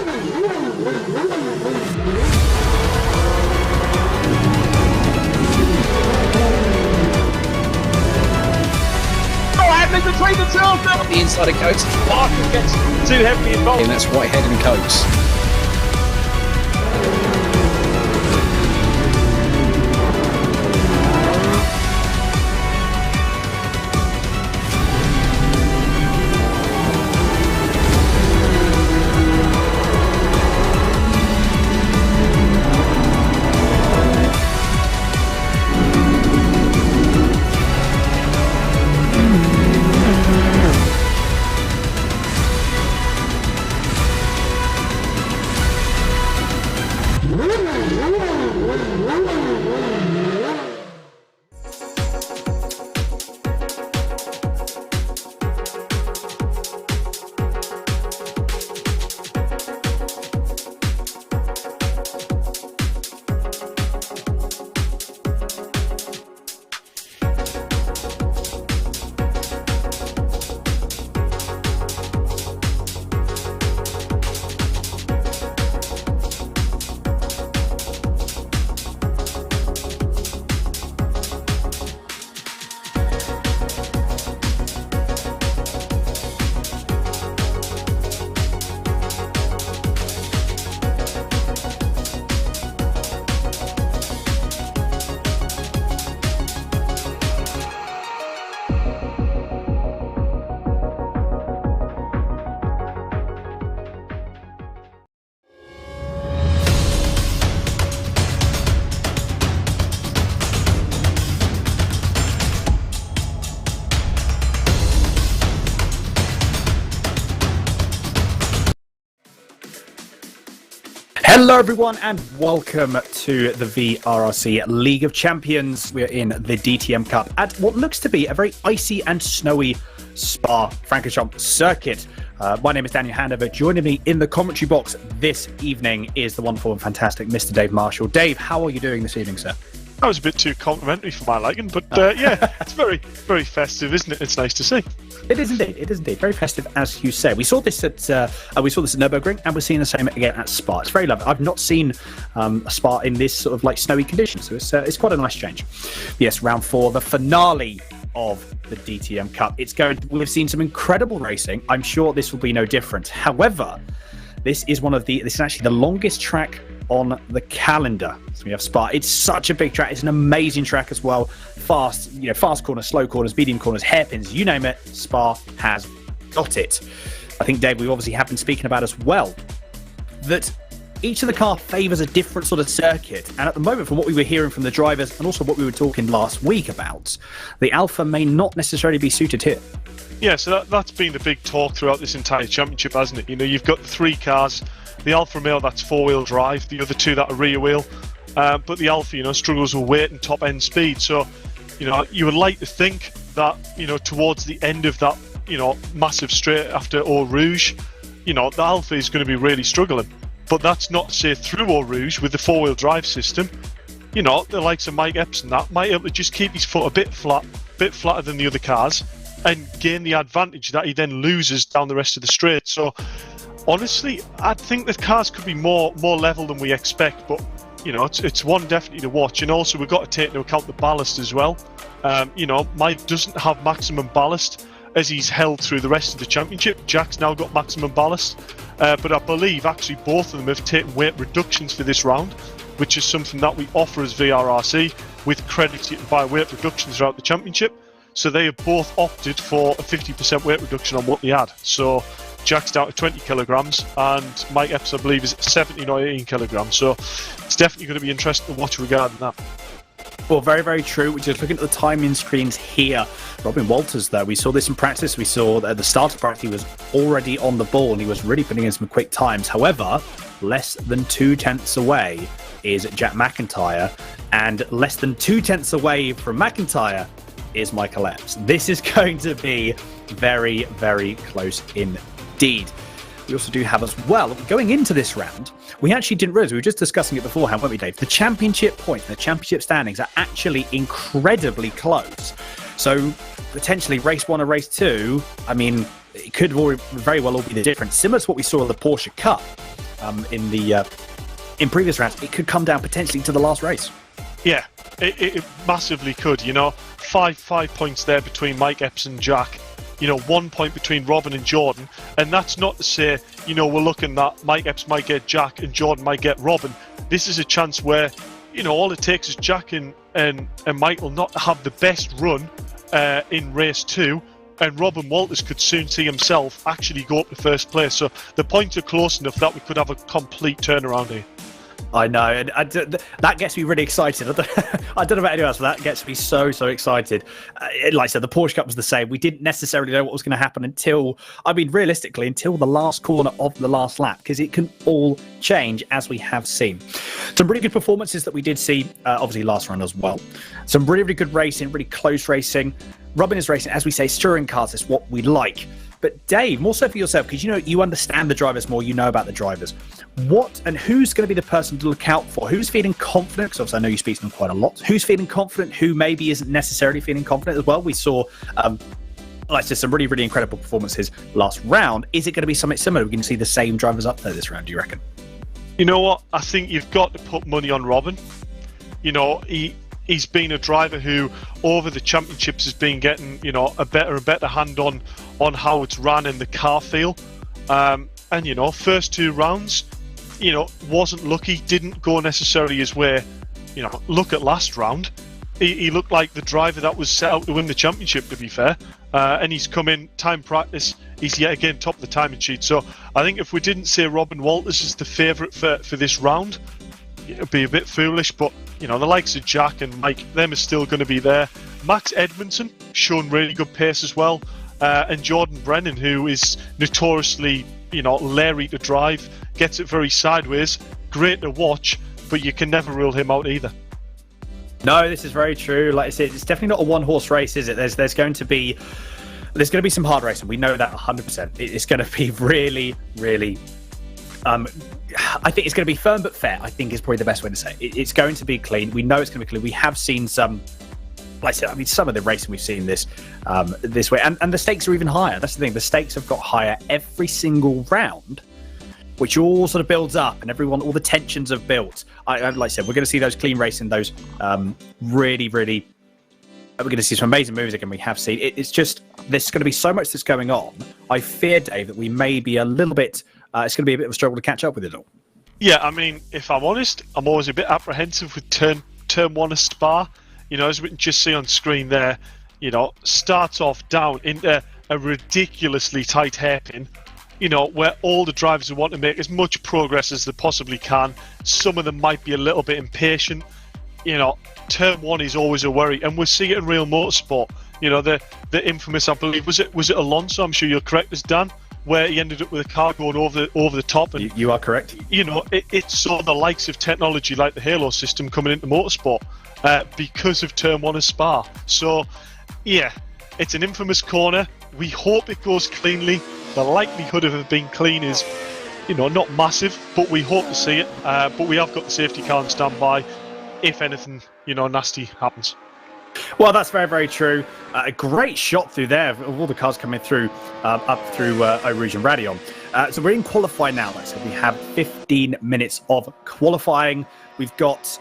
Between the two of them. The inside of Coates. Barker gets too heavily involved. And that's Whitehead and Coates. Hello everyone and welcome to the VRRC League of Champions. We're in the DTM Cup at what looks to be a very icy and snowy Spa Francorchamps circuit. My name is Daniel Handover. Joining me in the commentary box this evening is the wonderful and fantastic Mr. Dave Marshall. Dave, how are you doing this evening, sir? That was a bit too complimentary for my liking, but yeah, it's very, very festive, isn't it? It's nice to see. It is indeed. It is indeed very festive, as you say. We saw this at Nürburgring, and we're seeing the same again at Spa. It's very lovely. I've not seen a Spa in this sort of like snowy conditions, so it's quite a nice change. Yes, round 4, the finale of the DTM Cup. We've seen some incredible racing. I'm sure this will be no different. However, this is actually the longest track on the calendar. So we have Spa. It's such a big track. It's an amazing track as well. Fast corners, slow corners, medium corners, hairpins, you name it, Spa has got it. I think, Dave, we obviously have been speaking about as well that each of the car favours a different sort of circuit. And at the moment, from what we were hearing from the drivers and also what we were talking last week about, the Alpha may not necessarily be suited here. Yeah, so that's been the big talk throughout this entire championship, hasn't it? You know, you've got 3 cars. The Alfa Romeo, that's 4-wheel drive. The other 2 that are rear wheel. But the Alfa, struggles with weight and top end speed. So, you would like to think that, towards the end of that, massive straight after Eau Rouge, the Alfa is going to be really struggling. But that's not to say through Eau Rouge with the 4-wheel drive system, the likes of Mike Epps and that might be able to just keep his foot a bit flatter than the other cars and gain the advantage that he then loses down the rest of the straight. So, honestly, I think the cars could be more level than we expect, but it's one definitely to watch. And also, we've got to take into account the ballast as well. Mike doesn't have maximum ballast as he's held through the rest of the championship. Jack's now got maximum ballast, but I believe actually both of them have taken weight reductions for this round, which is something that we offer as VRRC with credits you can buy weight reductions throughout the championship. So they have both opted for a 50% weight reduction on what they had. So Jack's down to 20 kilograms and Mike Epps, I believe, is at 17 or 18 kilograms. So it's definitely going to be interesting to watch regarding that. Well, very, very true. We're just looking at the timing screens here. Robin Walters, though, we saw this in practice. We saw at the start of practice he was already on the ball and he was really putting in some quick times. However, less than 2/10 away is Jack McIntyre, and less than 2/10 away from McIntyre is Michael Epps. This is going to be very, very close indeed. We also do have as well, going into this round, we actually didn't realise, we were just discussing it beforehand, weren't we, Dave? The championship points, the championship standings are actually incredibly close. So potentially race 1 or race 2, I mean, it could very well all be the difference. Similar to what we saw in the Porsche Cup, in previous rounds, it could come down potentially to the last race. Yeah, it massively could. 5 points there between Mike Epps and Jack. 1 point between Robin and Jordan, and that's not to say we're looking that Mike Epps might get Jack and Jordan might get Robin. This is a chance where all it takes is Jack and Michael not to have the best run in race 2, and Robin Walters could soon see himself actually go up to first place. So the points are close enough that we could have a complete turnaround here. I know, and that gets me really excited. I don't know about anyone else, but that gets me so excited. Like I said, the Porsche Cup was the same. We didn't necessarily know what was going to happen realistically, until the last corner of the last lap, because it can all change, as we have seen. Some really good performances that we did see, obviously last round as well. Some really good racing, really close racing. Robin is racing, as we say, touring cars is what we like. But Dave, more so for yourself, because you understand the drivers more, you know about the drivers. What and who's going to be the person to look out for? Who's feeling confident? Because obviously I know you speak to them quite a lot. Who's feeling confident? Who maybe isn't necessarily feeling confident as well? We saw, like I said, some really incredible performances last round. Is it going to be something similar? We're going to see the same drivers up there this round, do you reckon? You know what? I think you've got to put money on Robin. He's been a driver who, over the championships, has been getting, a better and better hand on how it's run in the car feel. And, first 2 rounds, wasn't lucky, didn't go necessarily his way. Look at last round. He looked like the driver that was set out to win the championship, to be fair. And he's come in, time practice, he's yet again top of the timing sheet. So I think if we didn't say Robin Walters is the favourite for this round, it would be a bit foolish, but the likes of Jack and Mike, them are still going to be there. Max Edmondson shown really good pace as well, and Jordan Brennan, who is notoriously leery to drive, gets it very sideways, great to watch, but you can never rule him out either. No, this is very true. Like I said, it's definitely not a one-horse race, is it? There's going to be some hard racing. We know that 100%. It's going to be really. I think it's going to be firm but fair, I think is probably the best way to say it. It's going to be clean. We know it's going to be clean. We have seen some, like I said, some of the racing we've seen this way. And the stakes are even higher. That's the thing. The stakes have got higher every single round, which all sort of builds up, and all the tensions have built. Like I said, we're going to see those clean racing, those really, we're going to see some amazing moves again. We have seen. It's just, there's going to be so much that's going on. I fear, Dave, that we may be a little bit, it's going to be a bit of a struggle to catch up with it all. Yeah, I mean, if I'm honest, I'm always a bit apprehensive with turn 1 of Spa. As we can just see on screen there, starts off down into a ridiculously tight hairpin, where all the drivers want to make as much progress as they possibly can. Some of them might be a little bit impatient. Turn 1 is always a worry, and we'll see it in real motorsport. The infamous, I believe, was it Alonso? I'm sure you're correct, as Dan, where he ended up with a car going over the top. And you are correct. It's sort of the likes of technology like the Halo system coming into motorsport because of turn 1 of Spa. So, yeah, it's an infamous corner. We hope it goes cleanly. The likelihood of it being clean is, not massive, but we hope to see it. But we have got the safety car on standby if anything, nasty happens. Well, that's very true. A great shot through there of all the cars coming through, up through Eau Rouge and Raidillon. So we're in qualifying now. Like I said, we have 15 minutes of qualifying. We've got,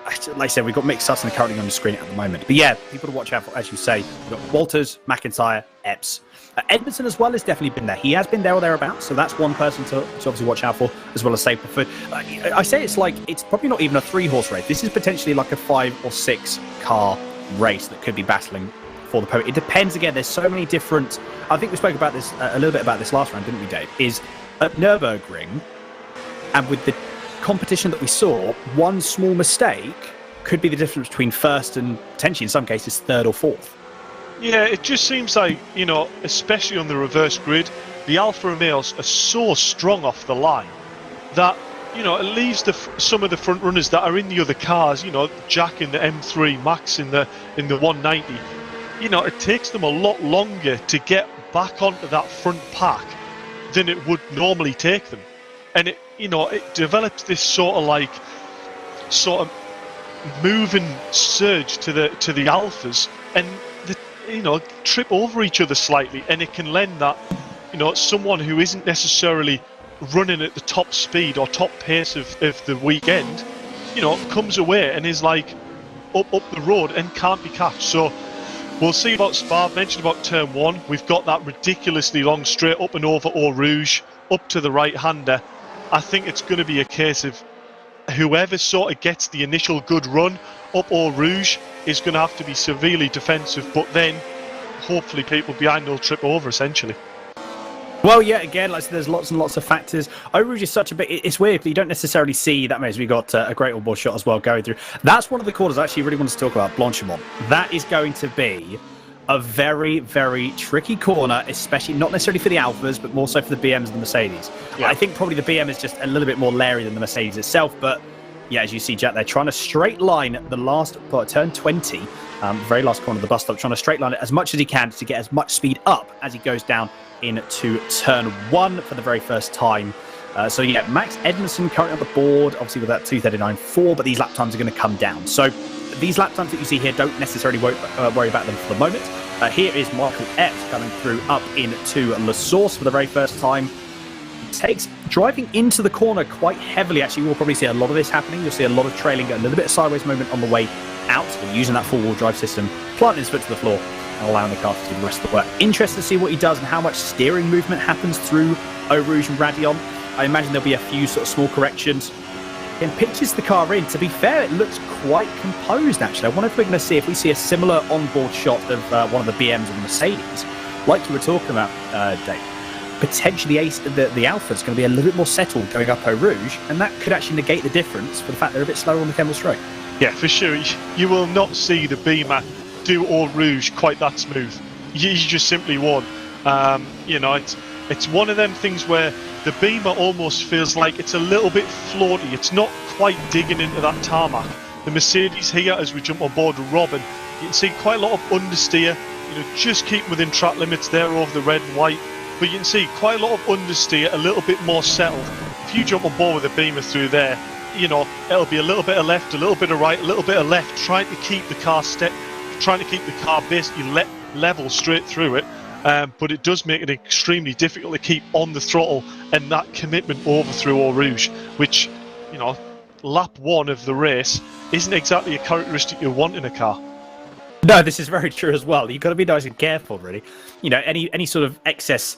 like I said, we've got Mick Sutton currently on the screen at the moment. But yeah, people to watch out for, as you say. We've got Walters, McIntyre, Epps. Edmondson as well has definitely been there. He has been there or thereabouts, so that's one person to obviously watch out for, as well as Stapleford. I say it's probably not even a 3-horse race. This is potentially like a 5 or 6 car race that could be battling for the podium. It depends. Again, there's so many different. I think we spoke about this a little bit about this last round, didn't we, Dave? Is at Nürburgring, and with the competition that we saw, one small mistake could be the difference between first and potentially, in some cases, third or fourth. Yeah, it just seems like, especially on the reverse grid, the Alfa Romeos are so strong off the line that, it leaves some of the front runners that are in the other cars, Jack in the M3, Max in the 190, it takes them a lot longer to get back onto that front pack than it would normally take them. And it develops this sort of moving surge to the Alphas, and trip over each other slightly, and it can lend that, someone who isn't necessarily running at the top speed or top pace of the weekend, comes away and is like up the road and can't be catched. So we'll see about Spa. I've mentioned about turn 1. We've got that ridiculously long straight up and over Eau Rouge, up to the right-hander. I think it's going to be a case of whoever sort of gets the initial good run up Eau Rouge is going to have to be severely defensive, but then hopefully people behind will trip over, essentially. Well, yeah, again, like I said, there's lots and lots of factors. Eau Rouge is such a bit... It's weird, but you don't necessarily see that much. We've got a great all-board shot as well going through. That's one of the corners I actually really wanted to talk about, Blanchimont. That is going to be a very, very tricky corner, especially not necessarily for the Alphas, but more so for the BMs and the Mercedes. Yeah. I think probably the BM is just a little bit more leery than the Mercedes itself, but yeah, as you see, Jack, they're trying to straight line the last turn 20, very last corner of the bus stop, trying to straight line it as much as he can to get as much speed up as he goes down into turn 1 for the very first time. So yeah, Max Edmondson currently on the board, obviously with that 2:39.4, but these lap times are going to come down. So these lap times that you see here don't necessarily worry about them for the moment. Here is Michael Epps coming through up into La Source for the very first time. Driving into the corner quite heavily. Actually, we'll probably see a lot of this happening. You'll see a lot of trailing, a little bit of sideways movement on the way out, using that four-wheel drive system, planting his foot to the floor and allowing the car to do the rest of the work. Interested to see what he does and how much steering movement happens through Eau Rouge and Raidillon. I imagine there'll be a few sort of small corrections. And pitches the car in. To be fair, it looks quite composed, actually. I wonder if we're going to see if we see a similar onboard shot of one of the BMs or the Mercedes, like you were talking about, Dave. Potentially the Alpha is going to be a little bit more settled going up Eau Rouge, and that could actually negate the difference for the fact they're a bit slower on the Kemmel Straight. Yeah, for sure. You will not see the Beamer do Eau Rouge quite that smooth. You just simply won't. It's one of them things where the Beamer almost feels like it's a little bit floaty. It's not quite digging into that tarmac. The Mercedes here, as we jump on board with Robin, you can see quite a lot of understeer. Just keep within track limits there over the red and white. But you can see quite a lot of understeer, a little bit more settled. If you jump on board with a Beamer through there, it'll be a little bit of left, a little bit of right, a little bit of left, trying to keep the car basically level straight through it. But it does make it extremely difficult to keep on the throttle and that commitment over through Eau Rouge, which, lap 1 of the race isn't exactly a characteristic you want in a car. No, this is very true as well. You've got to be nice and careful, really. Any sort of excess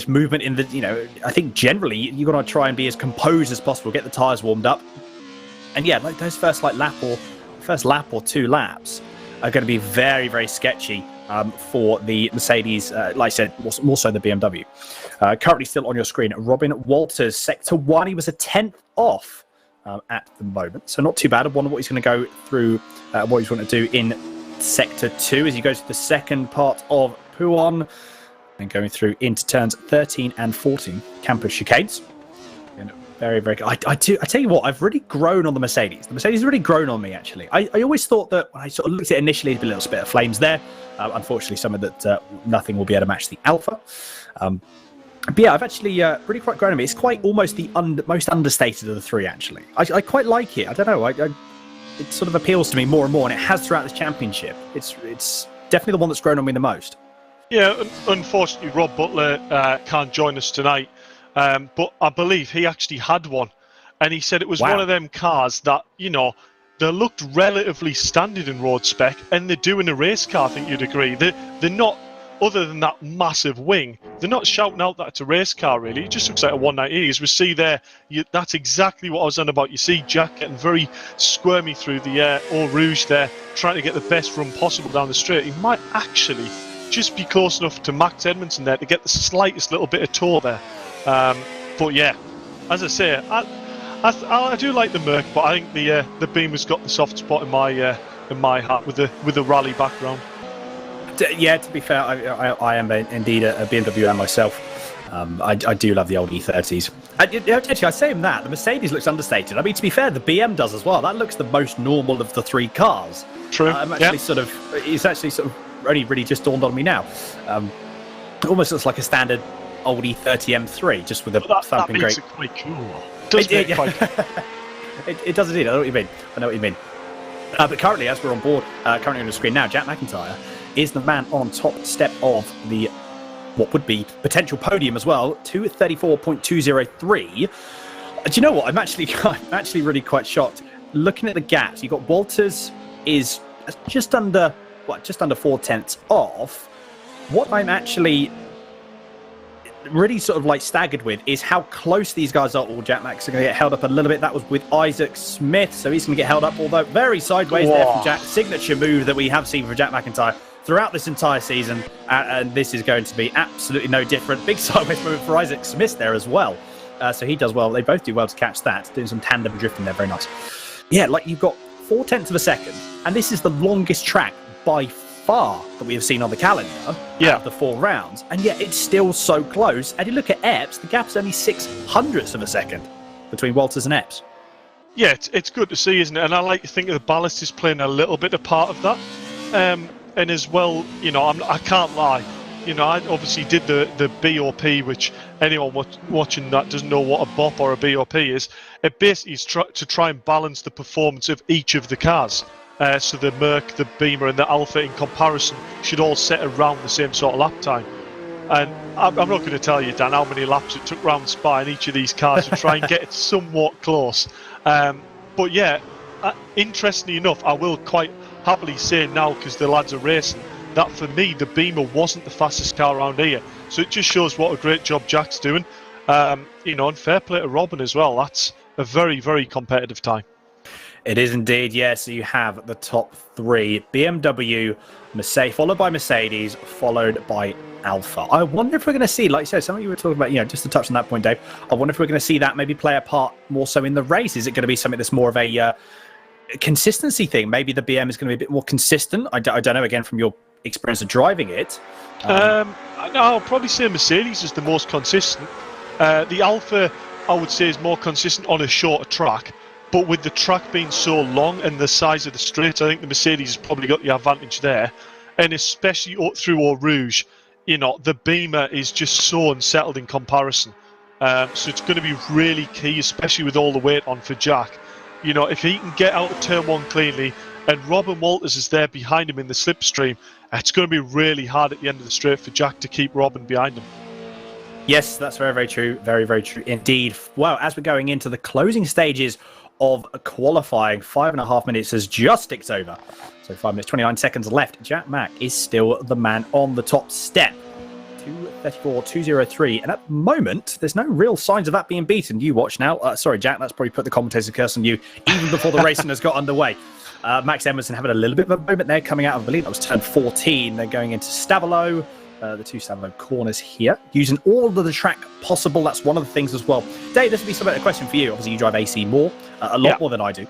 movement in the, I think generally you've got to try and be as composed as possible, get the tyres warmed up. And yeah, like those first lap or 2 laps are going to be very, very sketchy for the Mercedes, like I said, more so the BMW. Currently still on your screen, Robin Walters, Sector 1. He was a 10th off at the moment, so not too bad. I wonder what he's going to go through, what he's going to do in Sector 2 as he goes to the second part of Pouhon and going through into turns 13 and 14, campus chicanes. And very, very good. I tell you what, I've really grown on the Mercedes. The Mercedes has really grown on me, actually. I always thought that when I sort of looked at it initially, there'd be a little spit of flames there. Unfortunately, some of that nothing will be able to match the Alpha. But yeah, I've actually really quite grown on me. It's quite almost the most understated of the 3, actually. I quite like it. I don't know. It sort of appeals to me more and more, and it has throughout this championship. It's definitely the one that's grown on me the most. Yeah, unfortunately, Rob Butler can't join us tonight. But I believe he actually had one. And he said it was one of them cars that, they looked relatively standard in road spec, and they're doing a race car, I think you'd agree. They're not, other than that massive wing, they're not shouting out that it's a race car, really. It just looks like a 190. As we see there, that's exactly what I was on about. You see Jack getting very squirmy through the Eau Rouge there, trying to get the best run possible down the straight. He might actually just be close enough to Max Edmondson there to get the slightest little bit of tow there. But yeah, as I say, I do like the Merc, but I think the Beamer's got the soft spot in my heart with the rally background. Yeah, to be fair, I am indeed a BMW man myself. I do love the old E30s. Actually, I say him that. The Mercedes looks understated. I mean, to be fair, the BM does as well. That looks the most normal of the 3 cars. True. It's actually sort of only really just dawned on me now. It almost looks like a standard old E30 M3, just with a thumping great. That makes it quite cool. It does indeed. I know what you mean. But currently, as we're on board, currently on the screen now, Jack McIntyre is the man on top step of the what would be potential podium as well, 2:34.203. Do you know what? I'm actually really quite shocked. Looking at the gaps, you've got Walters is just under 4/10 off. What I'm actually really sort of like staggered with is how close these guys are. All Jack Max are going to get held up a little bit. That was with Isaac Smith, so he's going to get held up, although very sideways there from Jack. Signature move that we have seen from Jack McIntyre throughout this entire season, and this is going to be absolutely no different. Big sideways move for Isaac Smith there as well. So he does well. They both do well to catch that. Doing some tandem drifting there. Very nice. Yeah, like you've got 0.4 of a second, and this is the longest track by far that we have seen on the calendar out of the 4 rounds, and yet it's still so close. And you look at Epps, the gap's only 0.06 of a second between Walters and Epps. Yeah, it's good to see, isn't it? And I like to think the ballast is playing a little bit of part of that. And as well, I can't lie. I obviously did the BOP, which anyone watching that doesn't know what a BOP or a BOP is. It basically is to try and balance the performance of each of the cars. So the Merc, the Beamer and the Alpha in comparison should all set around the same sort of lap time. And I'm not going to tell you, Dan, how many laps it took round Spa in each of these cars to try and get it somewhat close. But yeah, interestingly enough, I will quite happily say now, because the lads are racing, that for me, the Beamer wasn't the fastest car around here. So it just shows what a great job Jack's doing. And fair play to Robin as well. That's a very, very competitive time. It is indeed, yes. So you have the top 3, BMW, Mercedes, followed by Mercedes, followed by Alpha. I wonder if we're going to see, like you said, something you were talking about, just to touch on that point, Dave, I wonder if we're going to see that maybe play a part more so in the race. Is it going to be something that's more of a consistency thing? Maybe the BM is going to be a bit more consistent. I don't know, again, from your experience of driving it. I'll probably say Mercedes is the most consistent. The Alpha, I would say, is more consistent on a shorter track. But with the track being so long and the size of the straight, I think the Mercedes has probably got the advantage there. And especially through Eau Rouge, the Beamer is just so unsettled in comparison. So it's going to be really key, especially with all the weight on for Jack. If he can get out of turn 1 cleanly and Robin Walters is there behind him in the slipstream, it's going to be really hard at the end of the straight for Jack to keep Robin behind him. Yes, that's very, very true. Very, very true indeed. Well, as we're going into the closing stages of qualifying, 5.5 minutes has just ticked over. So 5 minutes, 29 seconds left. Jack Mack is still the man on the top step. 2:34.203. And at the moment, there's no real signs of that being beaten. You watch now. Sorry, Jack, that's probably put the commentator's curse on you even before the racing has got underway. Max Emerson having a little bit of a moment there coming out of, I believe that was turn 14. They're going into Stavolo. The 2 Stavolo corners here, using all of the track possible. That's one of the things as well. Dave, this would be a question for you. Obviously, you drive AC more, a lot more than I do.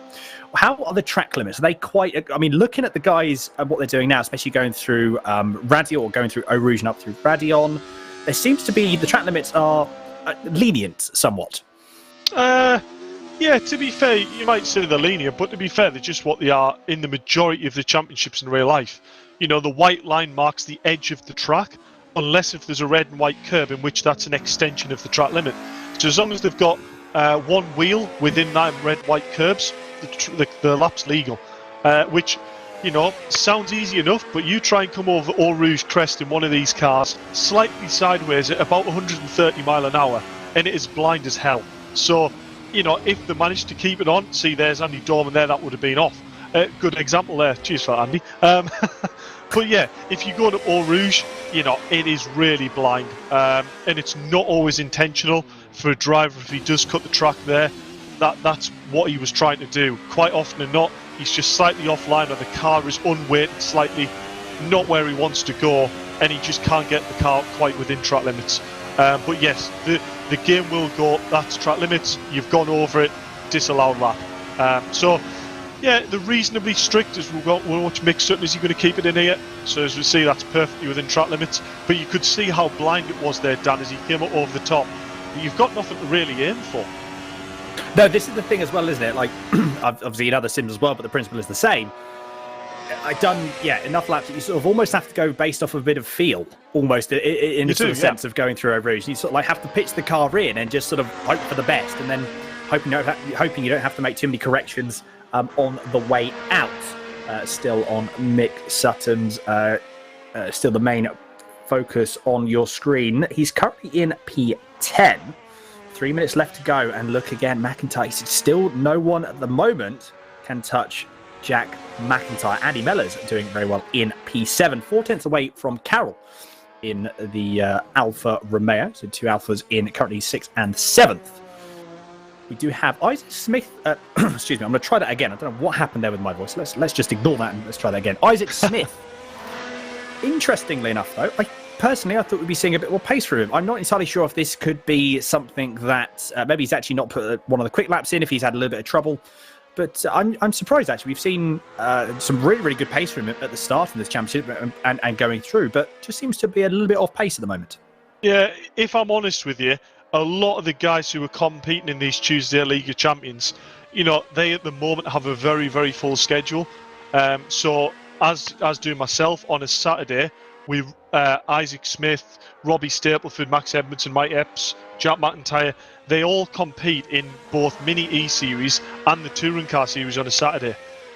How are the track limits? Are they quite... I mean, looking at the guys and what they're doing now, especially going through Radion or going through Eau Rouge and up through Radion, there seems to be... The track limits are lenient somewhat. Yeah, to be fair, you might say they're lenient, but to be fair, they're just what they are in the majority of the championships in real life. The white line marks the edge of the track, unless if there's a red and white curb, in which that's an extension of the track limit. So as long as they've got one wheel within that red-white curbs, the lap's legal. Which, sounds easy enough, but you try and come over Eau Rouge Crest in one of these cars, slightly sideways at about 130 mile an hour, and it is blind as hell. So, if they managed to keep it on, see, there's Andy Dorman there, that would have been off. Good example there. Cheers for that, Andy. But yeah, if you go to Eau Rouge, it is really blind. And it's not always intentional for a driver if he does cut the track there. That's what he was trying to do. Quite often than not, he's just slightly offline or the car is unweighted slightly, not where he wants to go, and he just can't get the car quite within track limits. But yes, the game will go, that's track limits, you've gone over it, disallowed lap. So yeah, they're reasonably strict as we'll watch Mick Sutton. Is he going to keep it in here? So as we see, that's perfectly within track limits. But you could see how blind it was there, Dan, as he came up over the top. But you've got nothing to really aim for. No, this is the thing as well, isn't it? Like, obviously in other sims as well, but the principle is the same. I've done, enough laps that you sort of almost have to go based off of a bit of feel, almost in a sort of sense of going through Eau Rouge. You sort of like have to pitch the car in and just sort of hope for the best, and then hoping you don't have to make too many corrections on the way out. Still on Mick Sutton's, still the main focus on your screen. He's currently in P10. 3 minutes left to go, and look again, McIntyre. Still no one at the moment can touch Jack McIntyre. Andy Mellors doing very well in P7, 4 tenths away from Carroll in the Alfa Romeo. So 2 Alphas in currently 6th and 7th. We do have Isaac Smith. Excuse me, I'm going to try that again. I don't know what happened there with my voice. Let's just ignore that and let's try that again. Isaac Smith. Interestingly enough, though, I thought we'd be seeing a bit more pace from him. I'm not entirely sure if this could be something that maybe he's actually not put one of the quick laps in, if he's had a little bit of trouble. But I'm surprised, actually. We've seen some really, really good pace from him at the start of this championship and going through, but just seems to be a little bit off pace at the moment. Yeah, if I'm honest with you, a lot of the guys who are competing in these Tuesday League of Champions, they at the moment have a very, very full schedule. So as do myself, on a Saturday, we Isaac Smith, Robbie Stapleford, Max Edmondson, Mike Epps, Jack McIntyre, they all compete in both Mini E-Series and the Touring Car Series on a Saturday.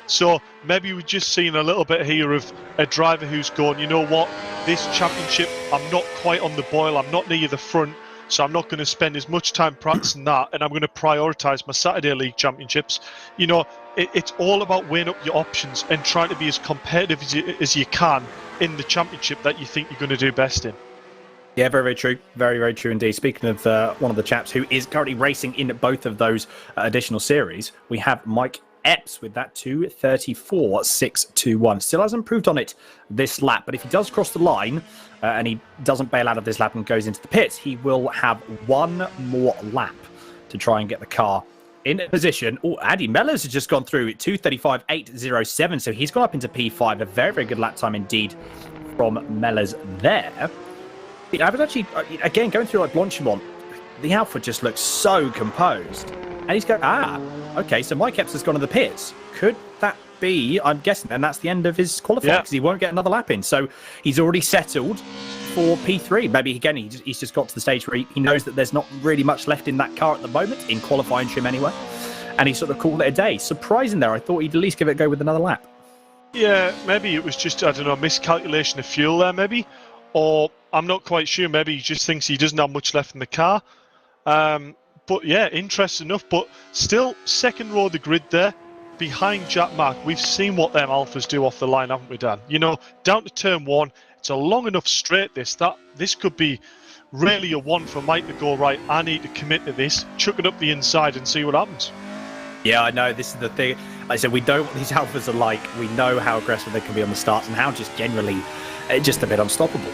So maybe we're just seeing a little bit here of a driver who's going, you know what, this championship, I'm not quite on the boil, I'm not near the front, so I'm not going to spend as much time practicing that, and I'm going to prioritise my Saturday League Championships. It's all about weighing up your options and trying to be as competitive as you can in the championship that you think you're going to do best in. Yeah, very, very true. Very, very true indeed. Speaking of one of the chaps who is currently racing in both of those additional series, we have Mike Epps with that 2:34.621. Still hasn't improved on it this lap, but if he does cross the line and he doesn't bail out of this lap and goes into the pits, he will have one more lap to try and get the car in position. Oh, Andy Mellors has just gone through at 2:35.807, so he's gone up into P5. A very, very good lap time indeed from Mellors there. I was actually, again, going through like Blanchimont, the Alfa just looks so composed. And he's going, okay, so Mike Epps has gone to the pits. Could that be, I'm guessing, and that's the end of his qualifying, because he won't get another lap in. So he's already settled for P3. Maybe, again, he's just got to the stage where he knows that there's not really much left in that car at the moment, in qualifying trim anyway. And he sort of called it a day. Surprising there. I thought he'd at least give it a go with another lap. Yeah, maybe it was just, I don't know, miscalculation of fuel there, maybe. Or I'm not quite sure. Maybe he just thinks he doesn't have much left in the car. But yeah, interesting enough. But still, second row of the grid there, behind Jack Mack. We've seen what them Alphas do off the line, haven't we, Dan? Down to turn one. It's a long enough straight, this could be really a one for Mike to go, right, I need to commit to this, chuck it up the inside and see what happens. Yeah, I know. This is the thing. Like I said, we know what these Alphas are like. We know how aggressive they can be on the starts and how just generally just a bit unstoppable.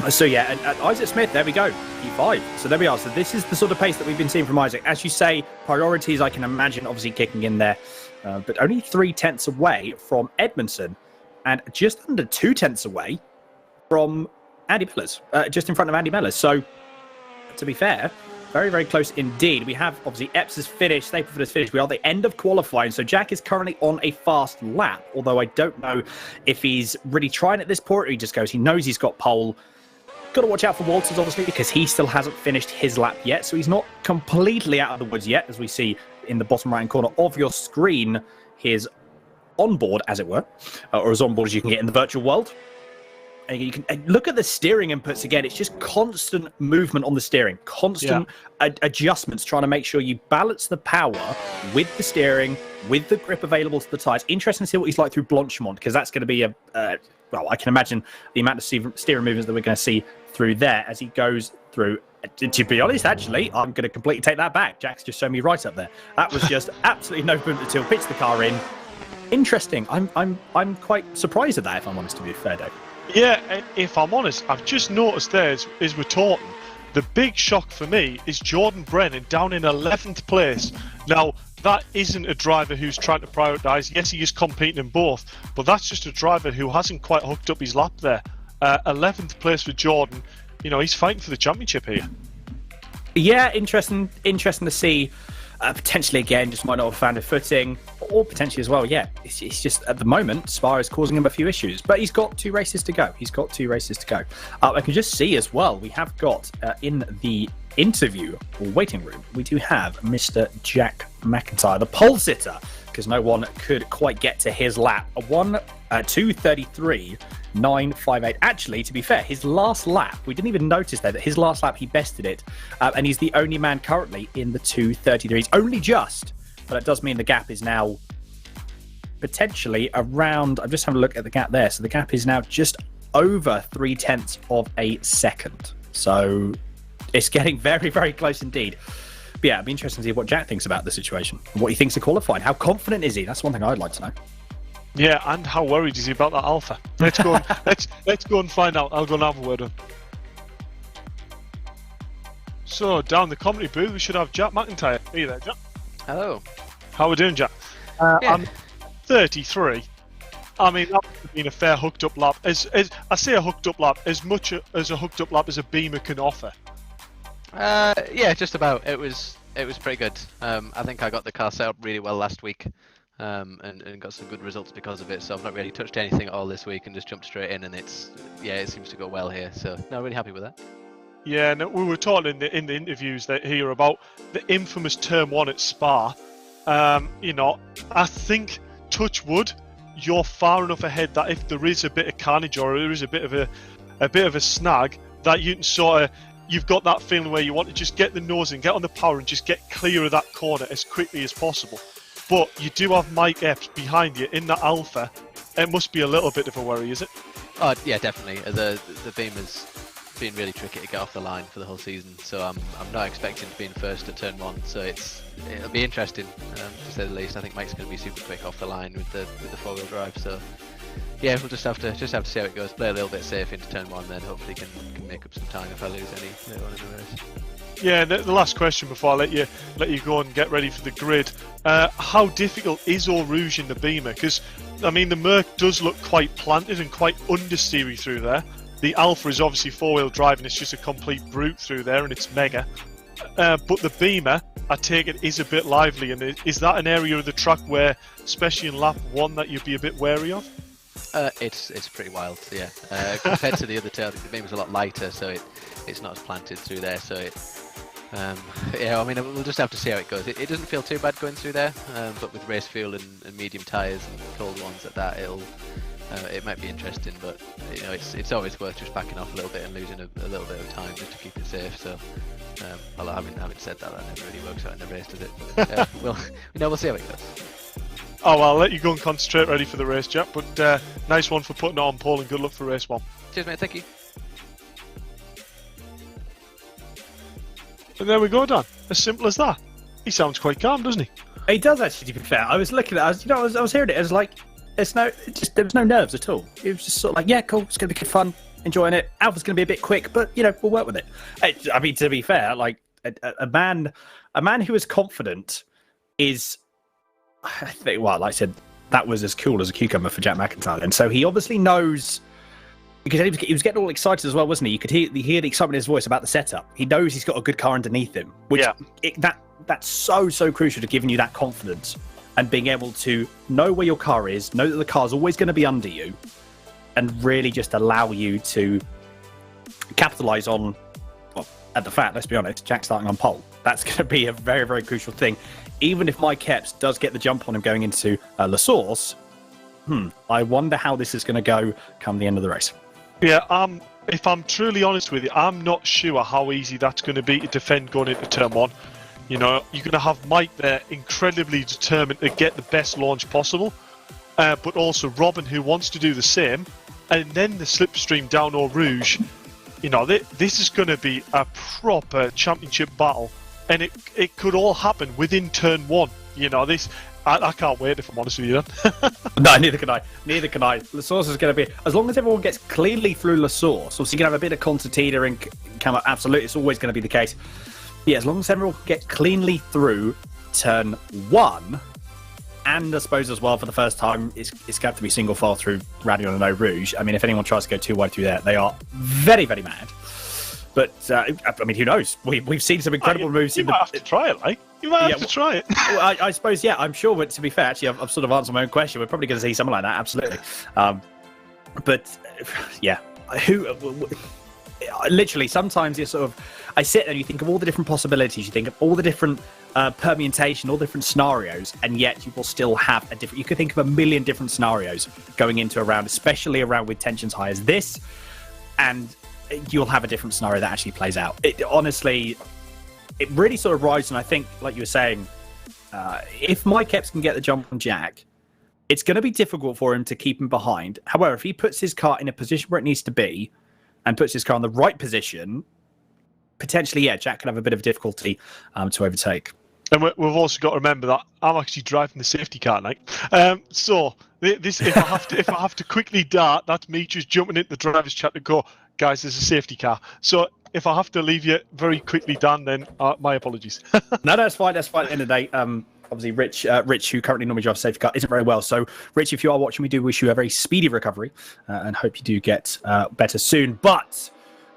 So yeah, and Isaac Smith, there we go, P5. So there we are. So this is the sort of pace that we've been seeing from Isaac. As you say, priorities I can imagine obviously kicking in there, but only 3 tenths away from Edmondson and just under 2 tenths away from Andy Mellors, just in front of Andy Mellors. So to be fair, very, very close indeed. We have obviously Epps has finished, Stapleford has finished. We are at the end of qualifying. So Jack is currently on a fast lap, although I don't know if he's really trying at this point or he just goes, he knows he's got pole. Got to watch out for Walters, obviously, because he still hasn't finished his lap yet. So he's not completely out of the woods yet, as we see in the bottom right-hand corner of your screen, his onboard, as it were, or as onboard as you can get in the virtual world. And you can look at the steering inputs again. It's just constant movement on the steering, constant adjustments, trying to make sure you balance the power with the steering, with the grip available to the tyres. Interesting to see what he's like through Blanchimont, because that's going to be well, I can imagine the amount of steering movements that we're going to see through there as he goes through. To be honest, actually, I'm going to completely take that back. Jack's just shown me right up there. That was just absolutely no movement until pitch the car in. Interesting. I'm quite surprised at that, if I'm honest, to be fair, Dave. Yeah, and if I'm honest, I've just noticed there as we're talking, the big shock for me is Jordan Brennan down in 11th place. Now, that isn't a driver who's trying to prioritise. Yes, he is competing in both, but that's just a driver who hasn't quite hooked up his lap there. 11th place for Jordan. He's fighting for the championship here. Yeah, interesting to see. Potentially, again, just might not have found a footing, or potentially as well, yeah. It's just, at the moment, Spa is causing him a few issues, but he's got 2 races to go. I can just see as well, we have got in the interview or waiting room, we do have Mr. Jack McIntyre, the pole sitter, because no one could quite get to his lap. A 2:33 9.58. Actually, to be fair, his last lap, we didn't even notice there that his last lap he bested it, and he's the only man currently in the 2:33. Only just, but it does mean the gap is now potentially around. I'm just having a look at the gap there. So the gap is now just over 0.3 of a second. So it's getting very, very close indeed. But yeah, it'd be interesting to see what Jack thinks about the situation, what he thinks of qualifying. How confident is he? That's one thing I'd like to know. Yeah, and how worried is he about that Alpha? Let's go. let's go and find out. I'll go and have a word with him. So down the commentary booth, we should have Jack McIntyre. Are you there, Jack? Hello. How are we doing, Jack? Yeah. I'm 33. I mean, that would have been a fair hooked up lap. As I say, a hooked up lap, as much as a hooked up lap as a Beamer can offer. Yeah, just about. It was pretty good. I think I got the car set up really well last week, and got some good results because of it. So I've not really touched anything at all this week and just jumped straight in, and it seems to go well here. So no, really happy with that. Yeah, no, we were talking in the interviews here about the infamous Turn 1 at Spa. I think, touch wood, you're far enough ahead that if there is a bit of carnage or there is a bit of a snag, that you can you've got that feeling where you want to just get the nose in, get on the power and just get clear of that corner as quickly as possible. But you do have Mike Epps behind you in that Alpha. It must be a little bit of a worry, is it? Oh yeah, definitely. The Beamer's been really tricky to get off the line for the whole season, so I'm not expecting to be in first at Turn 1. So it'll be interesting, to say the least. I think Mike's going to be super quick off the line with the 4-wheel drive. So yeah, we'll just have to see how it goes. Play a little bit safe into Turn 1, then hopefully can make up some time if I lose any later on in the race. Yeah, the last question before I let you go and get ready for the grid. How difficult is Eau Rouge in the Beamer? Because I mean, the Merc does look quite planted and quite understeery through there. The Alpha is obviously 4-wheel drive and it's just a complete brute through there and it's mega. But the Beamer, I take it, is a bit lively. And is that an area of the track where, especially in lap 1, that you'd be a bit wary of? It's pretty wild, yeah. Compared to the other two, I think the Beamer's a lot lighter, so it's not as planted through there. So I mean, we'll just have to see how it goes. It doesn't feel too bad going through there, but with race fuel and medium tyres and cold ones at that, it might be interesting, but it's always worth just backing off a little bit and losing a little bit of time just to keep it safe. So, although having said that never really works out in the race, does it? We'll see how it goes. Oh, well, I'll let you go and concentrate ready for the race, Jack. But nice one for putting it on pole and good luck for race 1. Cheers, mate. Thank you. And there we go, Dan. As simple as that. He sounds quite calm, doesn't he? He does actually. To be fair, I was looking at it. I was hearing it. It was like there was no nerves at all. It was just sort of like, yeah, cool. It's gonna be good fun, enjoying it. Alpha's gonna be a bit quick, but we'll work with it. I mean, to be fair, like a man who is confident is, I think, well, like I said, that was as cool as a cucumber for Jack McIntyre. And so he obviously knows, because he was getting all excited as well, wasn't he? You could hear the excitement in his voice about the setup. He knows he's got a good car underneath him, which that's so crucial to giving you that confidence and being able to know where your car is, know that the car's always going to be under you, and really just allow you to capitalise on, well, at the fact, let's be honest, Jack starting on pole. That's going to be a very, very crucial thing. Even if Mike Epps does get the jump on him going into La Source, I wonder how this is going to go come the end of the race. Yeah, if I'm truly honest with you, I'm not sure how easy that's going to be to defend going into Turn 1. You're going to have Mike there incredibly determined to get the best launch possible, but also Robin, who wants to do the same, and then the slipstream down Eau Rouge. This is going to be a proper championship battle, and it could all happen within Turn 1. I can't wait, if I'm honest with you. No, neither can I. La Source is going to be, as long as everyone gets cleanly through La Source, obviously you can have a bit of concertina and come up, absolutely, it's always going to be the case. Yeah, as long as everyone gets cleanly through Turn 1, and I suppose as well for the first time, it's got to be single file through Radion and Eau Rouge. I mean, if anyone tries to go too wide through there, they are very, very mad. But, I mean, who knows? We've seen some incredible moves. You might have to try it, like. You might have to try it. Well, I suppose, yeah, I'm sure. But to be fair, actually, I've sort of answered my own question. We're probably going to see something like that, absolutely. But, yeah, literally, sometimes you're sort of, I sit there and you think of all the different possibilities. You think of all the different permutation, all different scenarios, and yet you will still have a different. You could think of a million different scenarios going into a round, especially a round with tensions high as this, and you'll have a different scenario that actually plays out. Honestly, it really sort of rides, and I think, like you were saying, if Mike Epps can get the jump on Jack, it's going to be difficult for him to keep him behind. However, if he puts his car in a position where it needs to be and puts his car in the right position, potentially, yeah, Jack can have a bit of difficulty to overtake. And we've also got to remember that I'm actually driving the safety car now. So this, if I have to quickly dart, that's me just jumping into the driver's chat and go, guys, there's a safety car. So if I have to leave you very quickly, Dan, then my apologies. No, that's fine. That's fine. At the end of the day, obviously, Rich, who currently normally drives a safety car, isn't very well. So, Rich, if you are watching, we do wish you a very speedy recovery and hope you do get better soon. But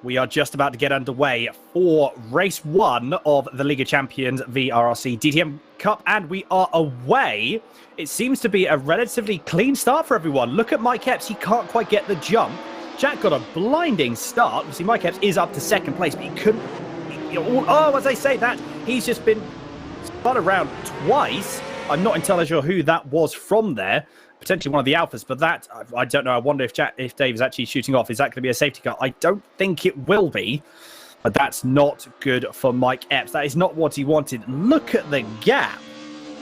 we are just about to get underway for race 1 of the League of Champions VRRC DTM Cup, and we are away. It seems to be a relatively clean start for everyone. Look at Mike Epps. He can't quite get the jump. Jack got a blinding start. Obviously, Mike Epps is up to second place, but he couldn't. As I say that, he's just been spun around twice. I'm not entirely sure who that was from there. Potentially one of the Alphas, but that, I don't know. I wonder if Dave is actually shooting off. Is that going to be a safety car? I don't think it will be, but that's not good for Mike Epps. That is not what he wanted. Look at the gap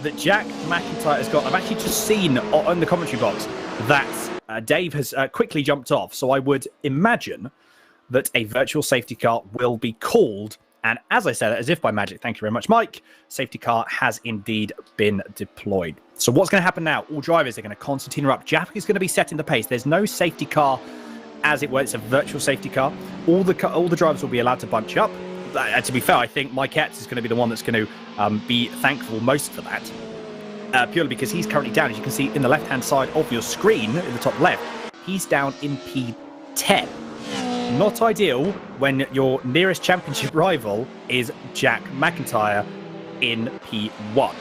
that Jack McIntyre has got. I've actually just seen on the commentary box that Dave has quickly jumped off. So I would imagine that a virtual safety car will be called. And as I said, as if by magic, thank you very much, Mike, safety car has indeed been deployed. So what's going to happen now? All drivers are going to concertina up. Jack is going to be setting the pace. There's no safety car, as it were. It's a virtual safety car. All the drivers will be allowed to bunch up. To be fair, I think Mike Epps is going to be the one that's going to be thankful most for that. Purely because he's currently down. As you can see in the left-hand side of your screen, in the top left, he's down in P10. Not ideal when your nearest championship rival is Jack McIntyre in P1.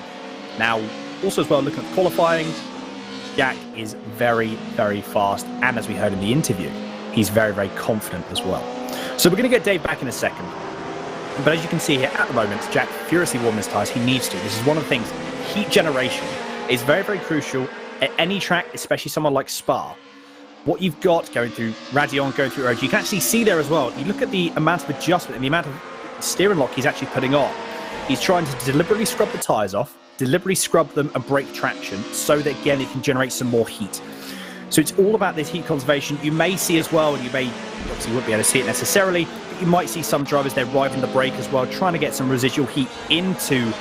Now, also as well, looking at qualifying, Jack is very, very fast. And as we heard in the interview, he's very, very confident as well. So we're going to get Dave back in a second. But as you can see here, at the moment, Jack furiously warming his tyres. He needs to. This is one of the things. Heat generation is very, very crucial at any track, especially someone like Spa. What you've got going through Radion, going through OG, you can actually see there as well. You look at the amount of adjustment and the amount of steering lock he's actually putting on. He's trying to deliberately scrub the tyres off, deliberately scrub them and break traction so that, again, it can generate some more heat. So it's all about this heat conservation. You may see as well, and you may, obviously you wouldn't be able to see it necessarily, but you might see some drivers, they're riving the brake as well, trying to get some residual heat into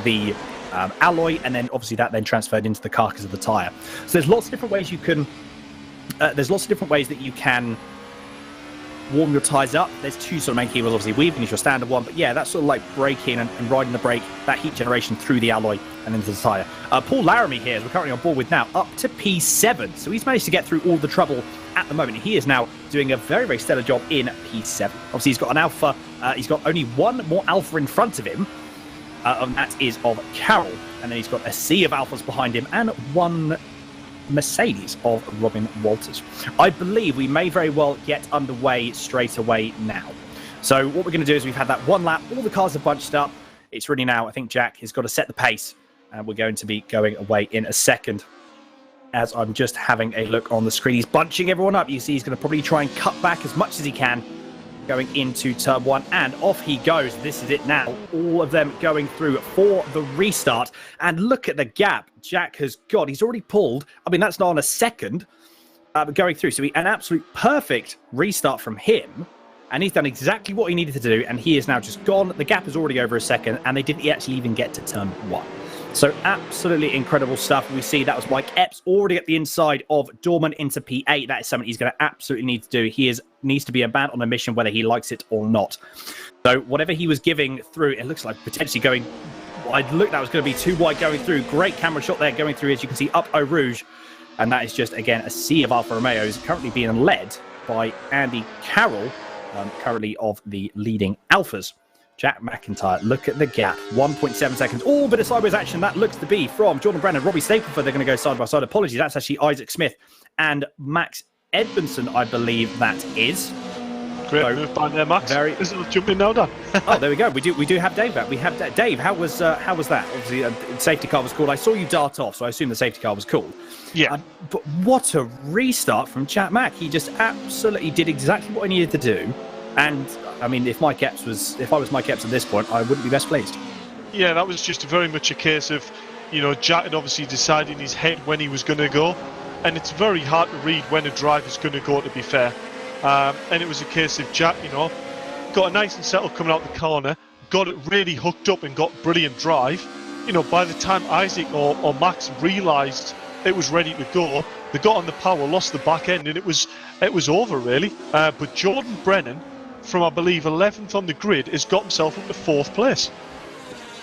the alloy, and then obviously that then transferred into the carcass of the tyre. So there's lots of different ways you can that you can warm your tyres up. There's two sort of main keywords. Obviously, weaving is your standard one, but yeah, that's sort of like braking and riding the brake, that heat generation through the alloy and into the tyre. Paul Laramie here, as we're currently on board with now, up to P7. So he's managed to get through all the trouble at the moment. He is now doing a very, very stellar job in P7. Obviously, he's got an Alpha. He's got only one more Alpha in front of him, and that is of Carroll. And then he's got a sea of Alphas behind him and one Mercedes of Robin Walters. I believe we may very well get underway straight away now. So what we're going to do is we've had that one lap, all the cars are bunched up. It's really now, I think Jack has got to set the pace, and we're going to be going away in a second. As I'm just having a look on the screen, he's bunching everyone up. You see he's going to probably try and cut back as much as he can going into turn 1, and off he goes. This is it now. All of them going through for the restart, and look at the gap Jack has got. He's already pulled. I mean, that's not on a second, but going through. So an absolute perfect restart from him, and he's done exactly what he needed to do, and he is now just gone. The gap is already over a second, and they didn't actually even get to turn 1. So absolutely incredible stuff. We see that was Mike Epps already at the inside of Dorman into P8. That is something he's going to absolutely need to do. He needs to be a man on a mission, whether he likes it or not. So whatever he was giving through, it looks like potentially going wide. Look, that was going to be too wide going through. Great camera shot there going through, as you can see, up Eau Rouge. And that is just, again, a sea of Alfa Romeos currently being led by Andy Carroll, currently of the leading Alphas. Jack McIntyre, look at the gap, 1.7 seconds. Oh, bit of sideways action. That looks to be from Jordan Brennan, Robbie Stapleford. They're going to go side by side. Apologies, that's actually Isaac Smith and Max Edmondson, I believe that is. Great So, move by there, Max. very- Is it jumping now, Dan? Oh, there we go. We do have Dave back. We have Dave. How was that? Obviously, safety car was called. I saw you dart off, so I assume the safety car was called. Yeah. But what a restart from Chat Mac. He just absolutely did exactly what he needed to do. And I mean, if I was Mike Epps at this point, I wouldn't be best pleased. Yeah, that was just very much a case of, Jack had obviously decided in his head when he was going to go. And it's very hard to read when a driver's going to go, to be fair. And it was a case of Jack, got a nice and settled coming out the corner, got it really hooked up and got brilliant drive. By the time Isaac or Max realised it was ready to go, they got on the power, lost the back end, and it was over, really. But Jordan Brennan, from, I believe, 11th on the grid, has got himself up to 4th place.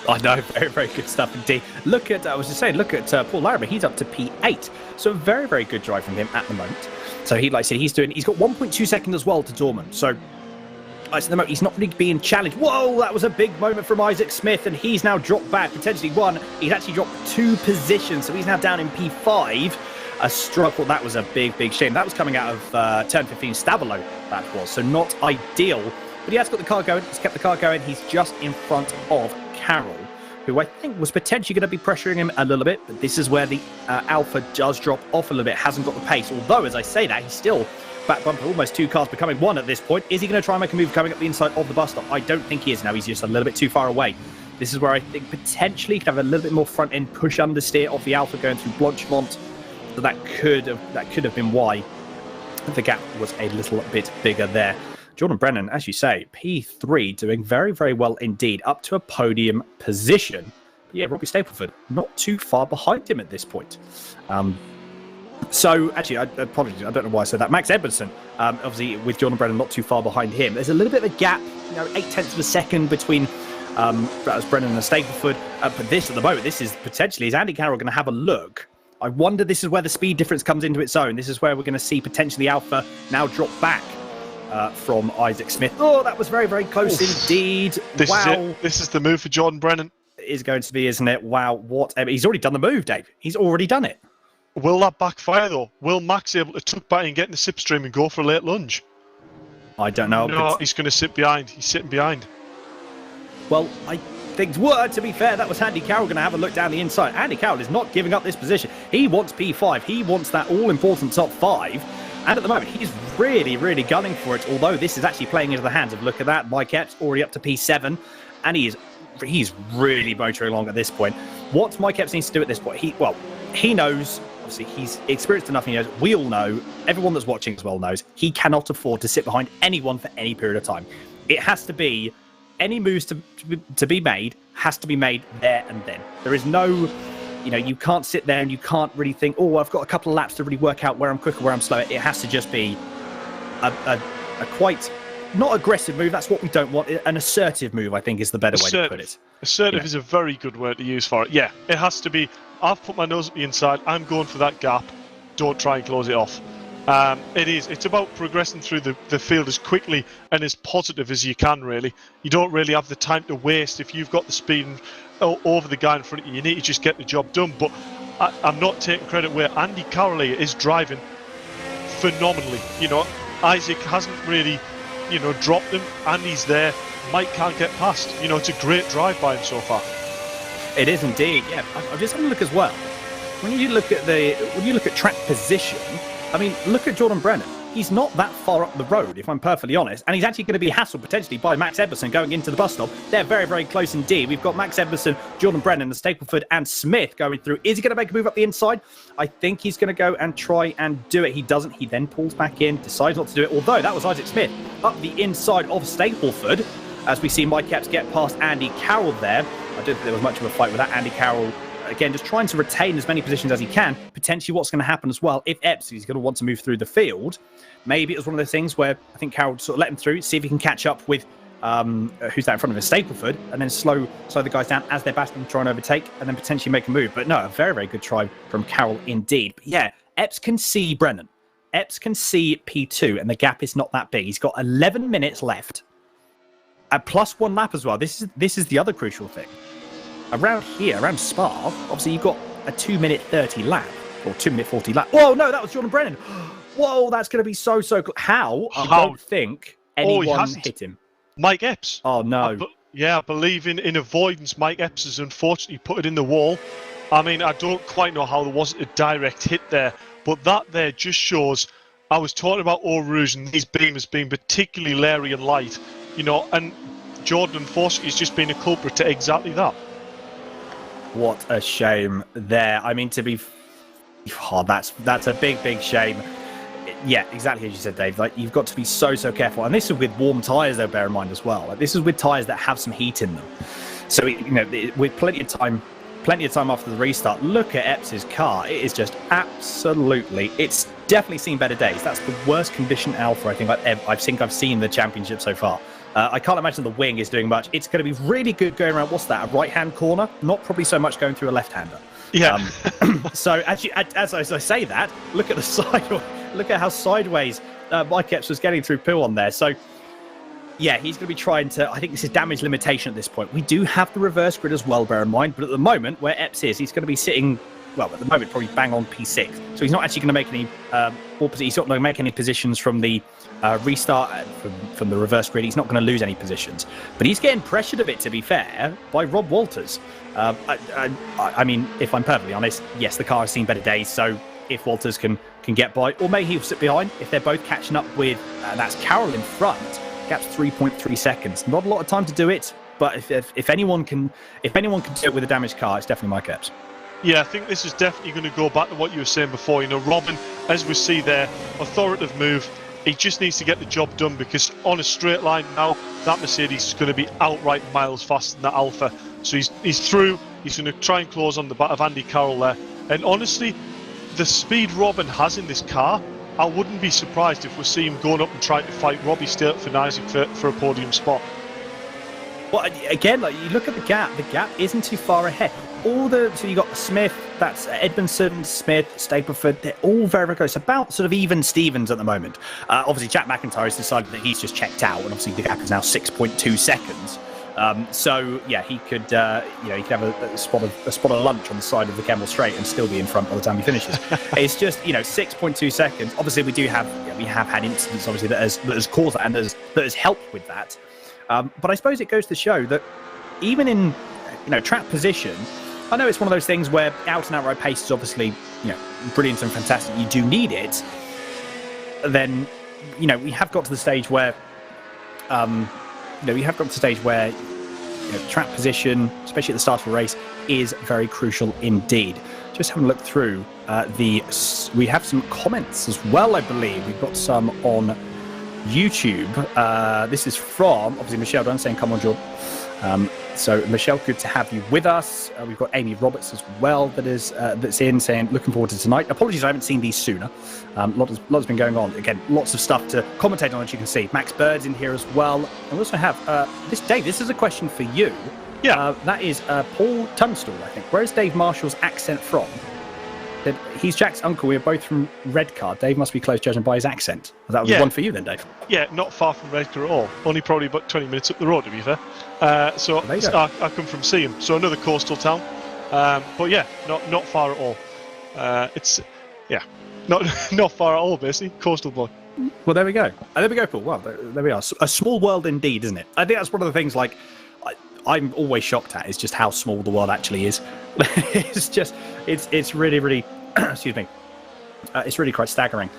I know, very, very good stuff indeed. Look at Paul Larrabee. He's up to P8. So very, very good drive from him at the moment. So he's got 1.2 seconds as well to Dorman. So at the moment, he's not really being challenged. Whoa, that was a big moment from Isaac Smith, and he's now dropped back, potentially one. He's actually dropped 2 positions, so he's now down in P5. A struggle. That was a big, big shame. That was coming out of turn 15 Stavelot, that was. So not ideal. But he has got the car going. He's kept the car going. He's just in front of Carroll, who I think was potentially going to be pressuring him a little bit. But this is where the Alpha does drop off a little bit. Hasn't got the pace. Although, as I say that, he's still back bumper, almost 2 cars becoming 1 at this point. Is he going to try and make a move coming up the inside of the bus stop? I don't think he is now. He's just a little bit too far away. This is where I think potentially he could have a little bit more front end push understeer off the Alpha going through Blanchemont. So that could have been why the gap was a little bit bigger there. Jordan Brennan, as you say, P3, doing very, very well indeed, up to a podium position. But yeah, Robbie Stapleford not too far behind him at this point. So actually, apologies, I don't know why I said that. Max Edmondson, obviously with Jordan Brennan not too far behind him. There's a little bit of a gap, 0.8 of a second between Brennan and Stapleford. But this at the moment, this is potentially, is Andy Carroll going to have a look? I wonder, this is where the speed difference comes into its own. This is where we're going to see potentially Alpha now drop back from Isaac Smith. Oh, that was very, very close indeed. Wow. This is the move for Jordan Brennan. It is going to be, isn't it? Wow. He's already done the move, Dave. He's already done it. Will that backfire, though? Will Max be able to tuck back and get in the slipstream and go for a late lunge? I don't know. No, he's going to sit behind. He's sitting behind. Well, I think, to be fair, that was Andy Carroll going to have a look down the inside. Andy Carroll is not giving up this position. He wants P5. He wants that all-important top 5. And at the moment, he's really, really gunning for it. Although this is actually playing into the hands of, look at that, Mike Epps already up to P7. And he's really motoring along at this point. What Mike Epps needs to do at this point, he knows, obviously, he's experienced enough. He knows, we all know, everyone that's watching as well knows, he cannot afford to sit behind anyone for any period of time. It has to be, any moves to be made has to be made there and then. There is no, you can't sit there and you can't really think, oh, I've got a couple of laps to really work out where I'm quicker, where I'm slower. It has to just be a quite, not aggressive move. That's what we don't want. An assertive move, I think, is the better way to put it. Assertive is a very good word to use for it. Yeah, it has to be, I've put my nose at the inside, I'm going for that gap, don't try and close it off. It's about progressing through the field as quickly and as positive as you can, really. You don't really have the time to waste if you've got the speed over the guy in front of you. You need to just get the job done. But I'm not taking credit where Andy Carroll is driving phenomenally. Isaac hasn't really, dropped him. Andy's there. Mike can't get past. It's a great drive by him so far. It is indeed. Yeah, I'm just having a look as well. When you look at track position, I mean, look at Jordan Brennan. He's not that far up the road, if I'm perfectly honest. And he's actually going to be hassled potentially by Max Edmondson going into the bus stop. They're very, very close indeed. We've got Max Edmondson, Jordan Brennan, and Stapleford and Smith going through. Is he going to make a move up the inside? I think he's going to go and try and do it. He doesn't. He then pulls back in, decides not to do it. Although that was Isaac Smith up the inside of Stapleford. As we see Mike Epps get past Andy Carroll there. I don't think there was much of a fight with that. Andy Carroll, again, just trying to retain as many positions as he can. Potentially what's going to happen as well, if Epps is going to want to move through the field, maybe it was one of those things where I think Carroll sort of let him through, see if he can catch up with who's that in front of him, Stapleford, and then slow the guys down as they're battling to try and overtake, and then potentially make a move. But no, a very, very good try from Carroll indeed. But yeah, Epps can see Brennan. Epps can see P2, and the gap is not that big. He's got 11 minutes left. Plus 1 lap as well. This is the other crucial thing. Around here, around Spa, obviously you've got a 2-minute 30 lap, or 2-minute 40 lap. Whoa, no, that was Jordan Brennan. Whoa, that's going to be so close. How? I don't think anyone hasn't. hit him? Mike Epps. Oh, no. I believe in avoidance. Mike Epps has unfortunately put it in the wall. I mean, I don't quite know how there wasn't a direct hit there, but that there just shows. I was talking about Eau Rouge and these beamers being particularly leery and light, and Jordan, unfortunately, has just been a culprit to exactly that. What a shame there. I mean, that's a big shame. Yeah, exactly as you said, Dave. Like, you've got to be so careful, and this is with warm tyres, though. Bear in mind as well. Like, this is with tyres that have some heat in them. So with plenty of time after the restart. Look at Epps' car. It is just absolutely. It's definitely seen better days. That's the worst condition Alpha I think I've seen the championship so far. I can't imagine the wing is doing much. It's going to be really good going around. What's that? A right-hand corner? Not probably so much going through a left-hander. Yeah. So as I say that, look at the side. Look at how sideways Mike Epps was getting through Pooh on there. So, yeah, he's going to be trying to... I think this is damage limitation at this point. We do have the reverse grid as well, bear in mind. But at the moment, where Epps is, he's going to be sitting... Well, at the moment, probably bang on P6. So he's not actually going to make any... he's not going to make any positions from the restart, from the reverse grid. He's not going to lose any positions. But he's getting pressured a bit, to be fair, by Rob Walters. I mean, if I'm perfectly honest, yes, the car has seen better days. So if Walters can get by, or maybe he'll sit behind if they're both catching up with... that's Carroll in front. Gap's 3.3 seconds. Not a lot of time to do it, but if anyone can do it with a damaged car, it's definitely Mike Epps. Yeah, I think this is definitely going to go back to what you were saying before. Robin, as we see there, authoritative move. He just needs to get the job done, because on a straight line now, that Mercedes is going to be outright miles faster than that Alpha. So he's through. He's going to try and close on the back of Andy Carroll there. And honestly, the speed Robin has in this car, I wouldn't be surprised if we see him going up and trying to fight Robbie Stewart for Isaac for a podium spot. Well, again, like, you look at the gap isn't too far ahead. So you got Smith, that's Edmondson, Smith, Stapleford, they're all very close, about sort of even Stevens at the moment. Obviously, Jack McIntyre has decided that he's just checked out, and obviously the gap is now 6.2 seconds. So yeah, he could he could have a spot of lunch on the side of the Kemmel Straight and still be in front by the time he finishes. It's just 6.2 seconds. Obviously, we have had incidents obviously that has caused that and that has helped with that. But I suppose it goes to show that even in track position, I know it's one of those things where out and outright pace is obviously brilliant and fantastic. You do need it. Then we have got to the stage where track position, especially at the start of a race, is very crucial indeed. Just having a look through we have some comments as well, I believe. We've got some on YouTube. This is from, obviously, Michelle Dunn saying, come on, Jordan. So, Michelle, good to have you with us. We've got Amy Roberts as well that's in saying, looking forward to tonight. Apologies, I haven't seen these sooner. Lots has been going on. Again, lots of stuff to commentate on, as you can see. Max Bird's in here as well. And we also have Dave, this is a question for you. Yeah. That is Paul Tunstall, I think. Where is Dave Marshall's accent from? He's Jack's uncle. We're both from Redcar. Dave must be close, judging by his accent. That would be one for you then, Dave. Yeah, not far from Redcar at all. Only probably about 20 minutes up the road, to be fair. So I come from Seaham, so another coastal town. But yeah, not far at all. Not far at all, basically. Coastal boy. Well, there we go. There we go, Paul. Well, there we are. A small world indeed, isn't it? I think that's one of the things I'm always shocked at, is just how small the world actually is. It's really, really, excuse me. It's really quite staggering.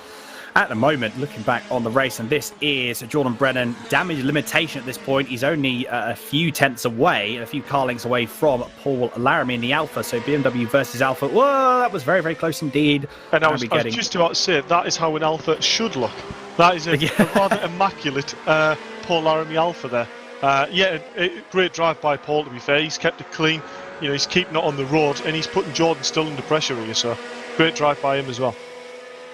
At the moment, looking back on the race, and this is Jordan Brennan, damage limitation at this point. He's only a few tenths away, a few car lengths away from Paul Laramie in the Alpha. So BMW versus Alpha. Whoa, that was very, very close indeed. And I was just about to say, that is how an Alpha should look. That is a rather immaculate Paul Laramie Alpha there. A great drive by Paul, to be fair. He's kept it clean. He's keeping it on the road, and he's putting Jordan still under pressure here. So great drive by him as well.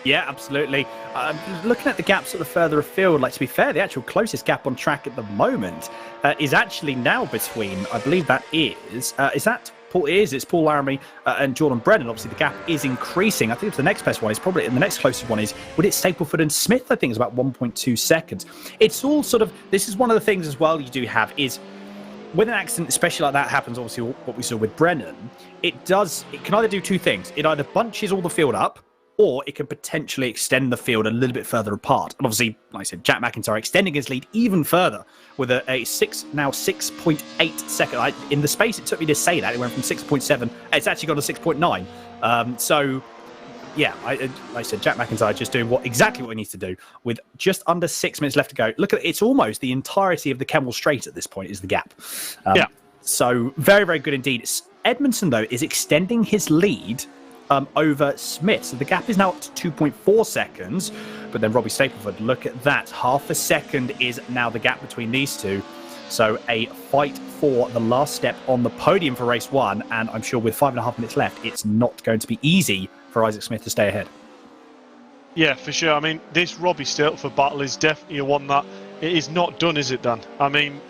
Yeah, absolutely. Looking at the gaps sort of further afield, to be fair, the actual closest gap on track at the moment is actually now between, I believe that is that Paul? It's Paul Laramie and Jordan Brennan. Obviously, the gap is increasing. I think it's the next best one is probably, and the next closest one is, would it Stapleford and Smith? I think is about 1.2 seconds. It's all sort of, this is one of the things as well you do have is, when an accident, especially like that, happens, obviously what we saw with Brennan, it can either do two things. It either bunches all the field up, or it can potentially extend the field a little bit further apart. And obviously, like I said, Jack McIntyre extending his lead even further with a 6.8 second. In the space it took me to say that, it went from 6.7, it's actually gone to 6.9. So, yeah, like I said, Jack McIntyre just doing exactly what he needs to do with just under 6 minutes left to go. Look at it's almost the entirety of the Kemmel Straight at this point is the gap. Yeah. So very, very good indeed. Edmondson, though, is extending his lead over Smith. So the gap is now up to 2.4 seconds. But then Robbie Stapleford, look at that. Half a second is now the gap between these two. So a fight for the last step on the podium for race 1. And I'm sure with 5.5 minutes left, it's not going to be easy for Isaac Smith to stay ahead. Yeah, for sure. I mean, this Robbie Stapleford battle is definitely one that it is not done, is it, Dan? I mean,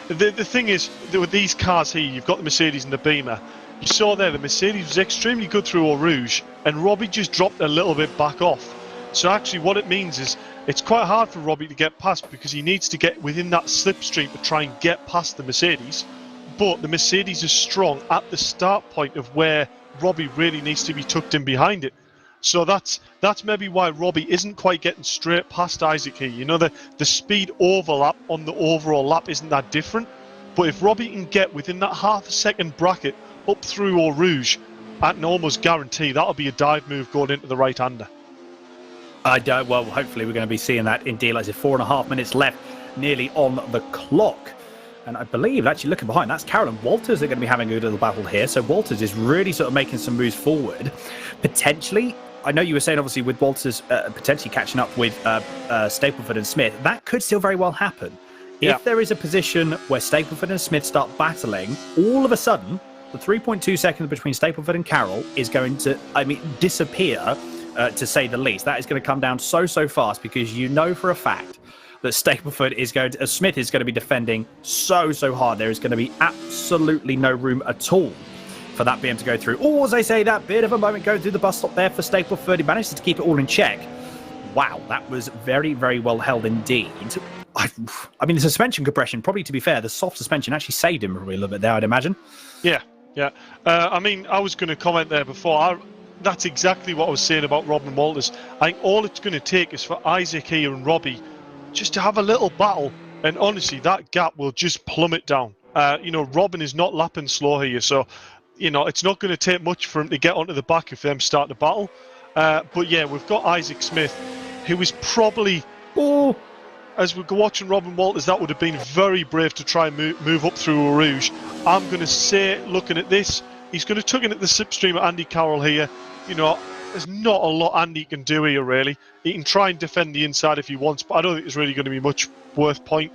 the thing is, with these cars here, you've got the Mercedes and the Beamer. You saw there, the Mercedes was extremely good through Eau Rouge, and Robbie just dropped a little bit back off. So actually what it means is it's quite hard for Robbie to get past because he needs to get within that slipstream to try and get past the Mercedes. But the Mercedes is strong at the start point of where Robbie really needs to be tucked in behind it. So that's maybe why Robbie isn't quite getting straight past Isaac here. You know, the speed overlap on the overall lap isn't that different. But if Robbie can get within that half a second bracket up through Eau Rouge, I can almost guarantee that'll be a dive move going into the right-hander. Well, hopefully we're going to be seeing that indeed. Like I said, 4.5 minutes left, nearly on the clock. And I believe, actually looking behind, that's Carroll and Walters are going to be having a good little battle here. So Walters is really sort of making some moves forward. Potentially, I know you were saying, obviously, with Walters potentially catching up with Stapleford and Smith, that could still very well happen. Yeah. If there is a position where Stapleford and Smith start battling, all of a sudden, the 3.2 seconds between Stapleford and Carroll is going to, disappear, to say the least. That is going to come down so fast because you know for a fact that Stapleford is going to, Smith is going to be defending so hard. There is going to be absolutely no room at all for that BM to go through. Oh, as I say, that bit of a moment going through the bus stop there for Stapleford. He managed to keep it all in check. Wow, that was very, very well held indeed. I mean, the suspension compression, probably to be fair, the soft suspension actually saved him a little bit there, I'd imagine. Yeah. I mean, I was going to comment there before. That's exactly what I was saying about Robin Walters. I think all it's going to take is for Isaac here and Robbie just to have a little battle. And honestly, that gap will just plummet down. Robin is not lapping slow here. So, it's not going to take much for him to get onto the back if them start the battle. But yeah, we've got Isaac Smith, who is probably... Oh, as we go watching Robin Walters, that would have been very brave to try and move up through Eau Rouge. I'm going to say, looking at this, he's going to tuck in at the slipstream of Andy Carroll here. There's not a lot Andy can do here, really. He can try and defend the inside if he wants, but I don't think there's really going to be much worth point.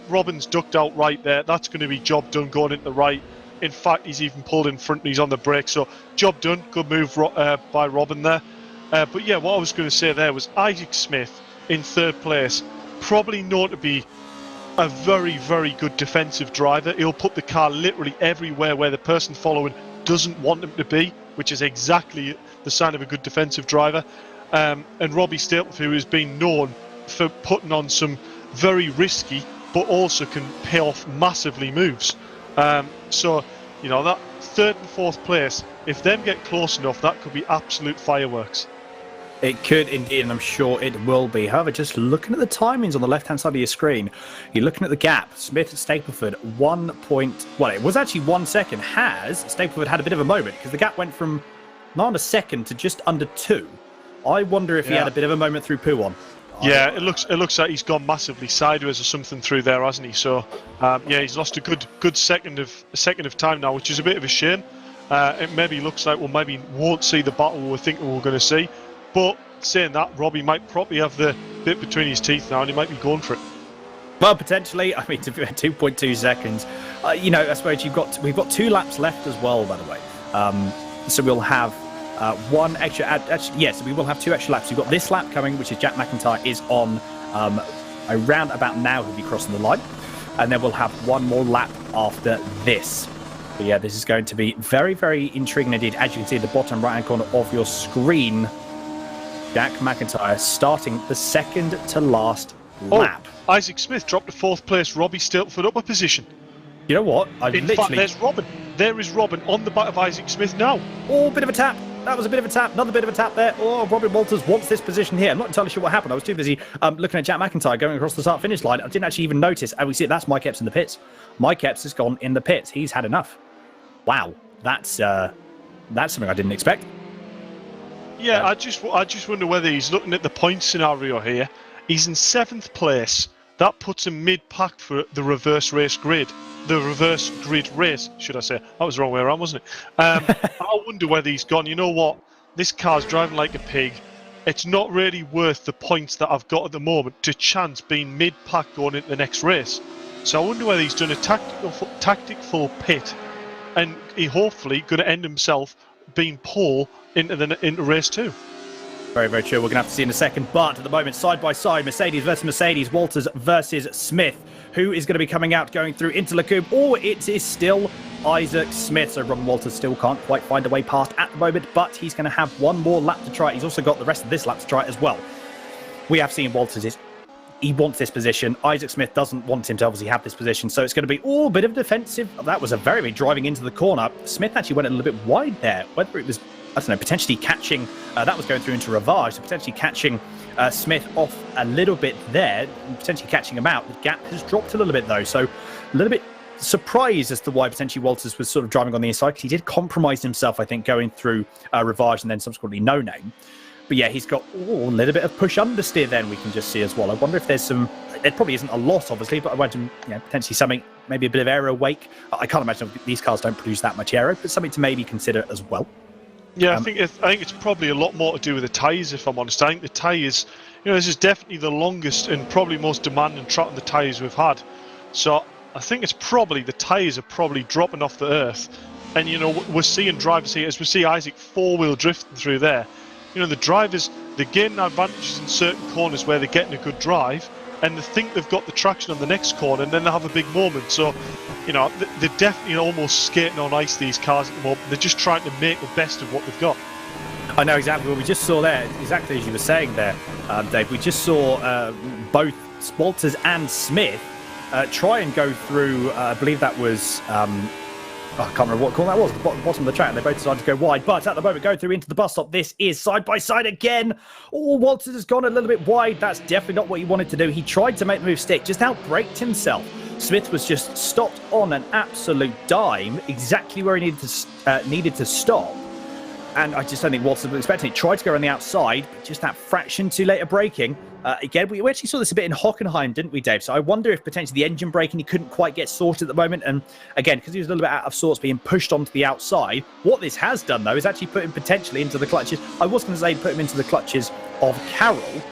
Robin's ducked out right there. That's going to be job done going into the right. In fact, he's even pulled in front and he's on the brake. So, job done. Good move by Robin there. But yeah, what I was going to say there was Isaac Smith in third place. Probably known to be a very, very good defensive driver. He'll put the car literally everywhere where the person following doesn't want him to be, which is exactly the sign of a good defensive driver. And Robbie Stapleford, who has been known for putting on some very risky, but also can pay off massively moves. So, that third and fourth place, if them get close enough, that could be absolute fireworks. It could indeed, and I'm sure it will be. However, just looking at the timings on the left-hand side of your screen, you're looking at the gap. Smith and Stapleford, it was actually 1 second. Stapleford had a bit of a moment because the gap went from not a second to just under 2. I wonder if he had a bit of a moment through Pouon. Yeah, it looks like he's gone massively sideways or something through there, hasn't he? So, he's lost a good second of time now, which is a bit of a shame. It maybe looks like maybe won't see the battle we're thinking we're going to see. But saying that, Robbie might probably have the bit between his teeth now, and he might be going for it. Well, potentially. I mean, 2.2 seconds. I suppose we've got 2 laps left as well, by the way. So we'll have one extra. Yes, we will have 2 extra laps. We've got this lap coming, which is Jack McIntyre is on around about now. He'll be crossing the line, and then we'll have one more lap after this. But yeah, this is going to be very, very intriguing indeed. As you can see at the bottom right-hand corner of your screen, Jack McIntyre starting the second to last lap. Isaac Smith dropped to 4th place. Robbie Stapleford up a position. You know what? In fact, there's Robin. There is Robin on the back of Isaac Smith now. Oh, bit of a tap. that was a bit of a tap. Another bit of a tap there. Oh, Robin Walters wants this position here. I'm not entirely sure what happened. I was too busy looking at Jack McIntyre going across the start-finish line. I didn't actually even notice. And we see that's Mike Epps in the pits. Mike Epps has gone in the pits. He's had enough. Wow, that's something I didn't expect. Yeah, I just wonder whether he's looking at the point scenario here. He's in 7th place. That puts him mid-pack for the reverse grid race, should I say. That was the wrong way around, wasn't it? I wonder whether he's gone, you know what, this car's driving like a pig. It's not really worth the points that I've got at the moment to chance being mid-pack going into the next race. So I wonder whether he's done a tactical pit, and he hopefully going to end himself being pole into race 2. Very, very true. We're going to have to see in a second. But at the moment, side by side, Mercedes versus Mercedes, Walters versus Smith. Who is going to be coming out, going through into Lecube? Or it is still Isaac Smith. So Robin Walters still can't quite find a way past at the moment, but he's going to have one more lap to try. He's also got the rest of this lap to try as well. We have seen Walters he wants this position. Isaac Smith doesn't want him to obviously have this position. So it's going to be a bit of defensive. That was a very big driving into the corner. Smith actually went a little bit wide there. Whether it was, I don't know, potentially catching, that was going through into Ravage, so potentially catching Smith off a little bit there, potentially catching him out. The gap has dropped a little bit though, so a little bit surprised as to why potentially Walters was sort of driving on the inside, because he did compromise himself, I think, going through Ravage and then subsequently No Name. But yeah, he's got a little bit of push understeer then we can just see as well. I wonder if there's some, there probably isn't a lot obviously, but I imagine potentially something, maybe a bit of aero wake. I can't imagine these cars don't produce that much aero, but something to maybe consider as well. Yeah, I think it's probably a lot more to do with the tyres, if I'm honest. I think the tyres, this is definitely the longest and probably most demanding track on the tyres we've had. So I think it's probably, the tyres are probably dropping off the earth. And, we're seeing drivers here, as we see Isaac four-wheel drifting through there. The drivers, they're gaining advantages in certain corners where they're getting a good drive, and they think they've got the traction on the next corner, and then they have a big moment. So, they're definitely almost skating on ice, these cars at the moment. They're just trying to make the best of what they've got. I know exactly what we just saw there, exactly as you were saying there, Dave. We just saw both Walters and Smith try and go through, I believe that was... I can't remember what corner that was, the bottom of the track. They both decided to go wide, but at the moment, going through into the bus stop. This is side by side again. Oh, Walters has gone a little bit wide. That's definitely not what he wanted to do. He tried to make the move stick, just outbraked himself. Smith was just stopped on an absolute dime, exactly where he needed to stop. And I just don't think Walters was expecting it. Tried to go around the outside, but just that fraction too late of braking. Again, we actually saw this a bit in Hockenheim, didn't we, Dave? So I wonder if potentially the engine braking, he couldn't quite get sorted at the moment. And again, because he was a little bit out of sorts, being pushed onto the outside. What this has done, though, is actually put him potentially into the clutches. I was going to say put him into the clutches of Carroll.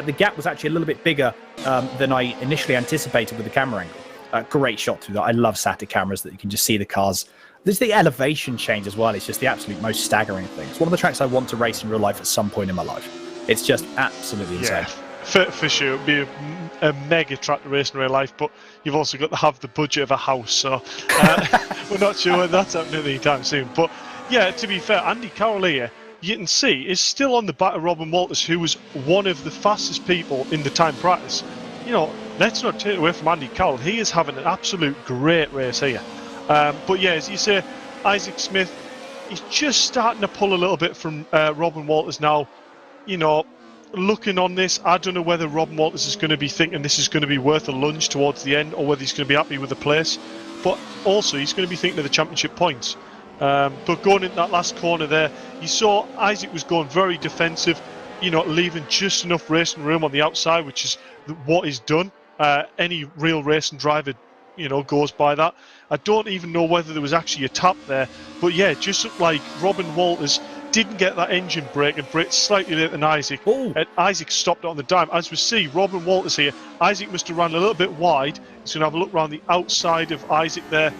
The gap was actually a little bit bigger than I initially anticipated with the camera angle. Great shot through that. I love static cameras that you can just see the cars. There's the elevation change as well. It's just the absolute most staggering thing. It's one of the tracks I want to race in real life at some point in my life. It's just absolutely insane. Yeah, for sure. It would be a mega track to race in real life, but you've also got to have the budget of a house. So we're not sure when that's happening anytime soon. But yeah, to be fair, Andy Carroll here, you can see, is still on the back of Robin Walters, who was one of the fastest people in the time practice. Let's not take it away from Andy Carroll. He is having an absolute great race here. But yeah, as you say, Isaac Smith, he's just starting to pull a little bit from Robin Walters now. Looking on this, I don't know whether Robin Walters is going to be thinking this is going to be worth a lunge towards the end, or whether he's going to be happy with the place. But also, he's going to be thinking of the championship points. But going into that last corner there, you saw Isaac was going very defensive, leaving just enough racing room on the outside, which is what he's done. Any real racing driver, goes by that. I don't even know whether there was actually a tap there, but yeah, it just looked like Robin Walters didn't get that engine brake and braked slightly later than Isaac. Ooh. And Isaac stopped it on the dime. As we see, Robin Walters here, Isaac must have ran a little bit wide. He's going to have a look around the outside of Isaac there.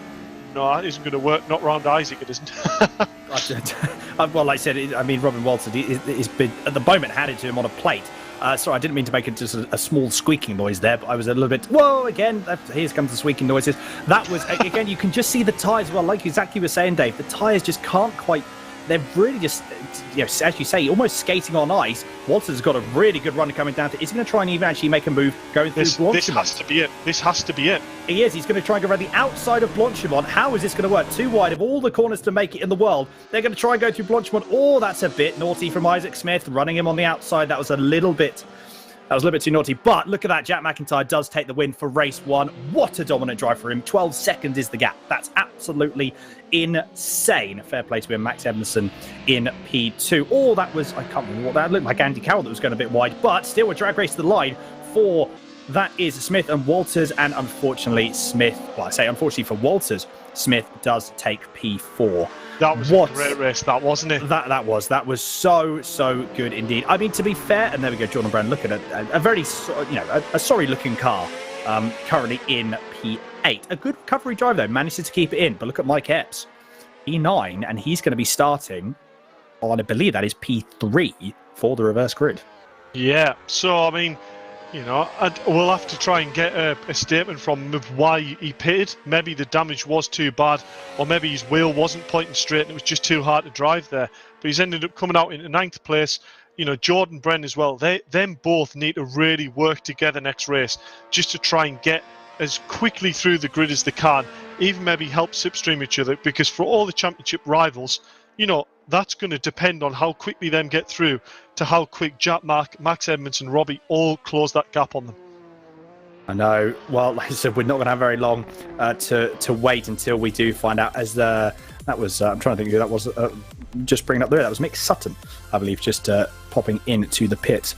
No, that isn't going to work. Not around Isaac, it isn't. Well, like I said, Robin Walters has been, at the moment, handed to him on a plate. Sorry, I didn't mean to make it just a small squeaking noise there, but I was a little bit, whoa, again, here comes the squeaking noises. That was, again, you can just see the tyres, well, like exactly you were saying, Dave, the tyres just can't quite they're really just, as you say, almost skating on ice. Walters has got a really good runner coming down. Is he going to try and even actually make a move going through Blanchimont? This has to be it. This has to be it. He is. He's going to try and go around the outside of Blanchimont. How is this going to work? Too wide of all the corners to make it in the world. They're going to try and go through Blanchimont. Oh, that's a bit naughty from Isaac Smith, running him on the outside. That was a little bit too naughty. But look at that. Jack McIntyre does take the win for race 1. What a dominant drive for him. 12 seconds is the gap. That's absolutely insane. Fair play to him. Max Edmondson in P2. Oh, that was, I can't remember what that looked like. Andy Carroll that was going a bit wide. But still a drag race to the line for, that is Smith and Walters. And unfortunately, unfortunately for Walters, Smith does take P4. That was a great race, that wasn't it? That was so good indeed. I mean, to be fair, and there we go, Jordan Brown looking at a very, a sorry looking car, currently in P8. A good recovery drive though, manages to keep it in. But look at Mike Epps, P9, and he's going to be starting on, I believe that is P3 for the reverse grid. Yeah. So I mean, we'll have to try and get a statement from him of why he pitted. Maybe the damage was too bad, or maybe his wheel wasn't pointing straight and it was just too hard to drive there. But he's ended up coming out into 9th place. Jordan Brennan as well. Them both need to really work together next race just to try and get as quickly through the grid as they can, even maybe help slipstream each other, because for all the championship rivals, that's going to depend on how quickly them get through to how quick Jack, Max Edmonds and Robbie all close that gap on them. I know. Well, like I said, we're not going to have very long to wait until we do find out. As that was, I'm trying to think who that was. Just bringing up there, that was Mick Sutton, I believe, just popping into the pit.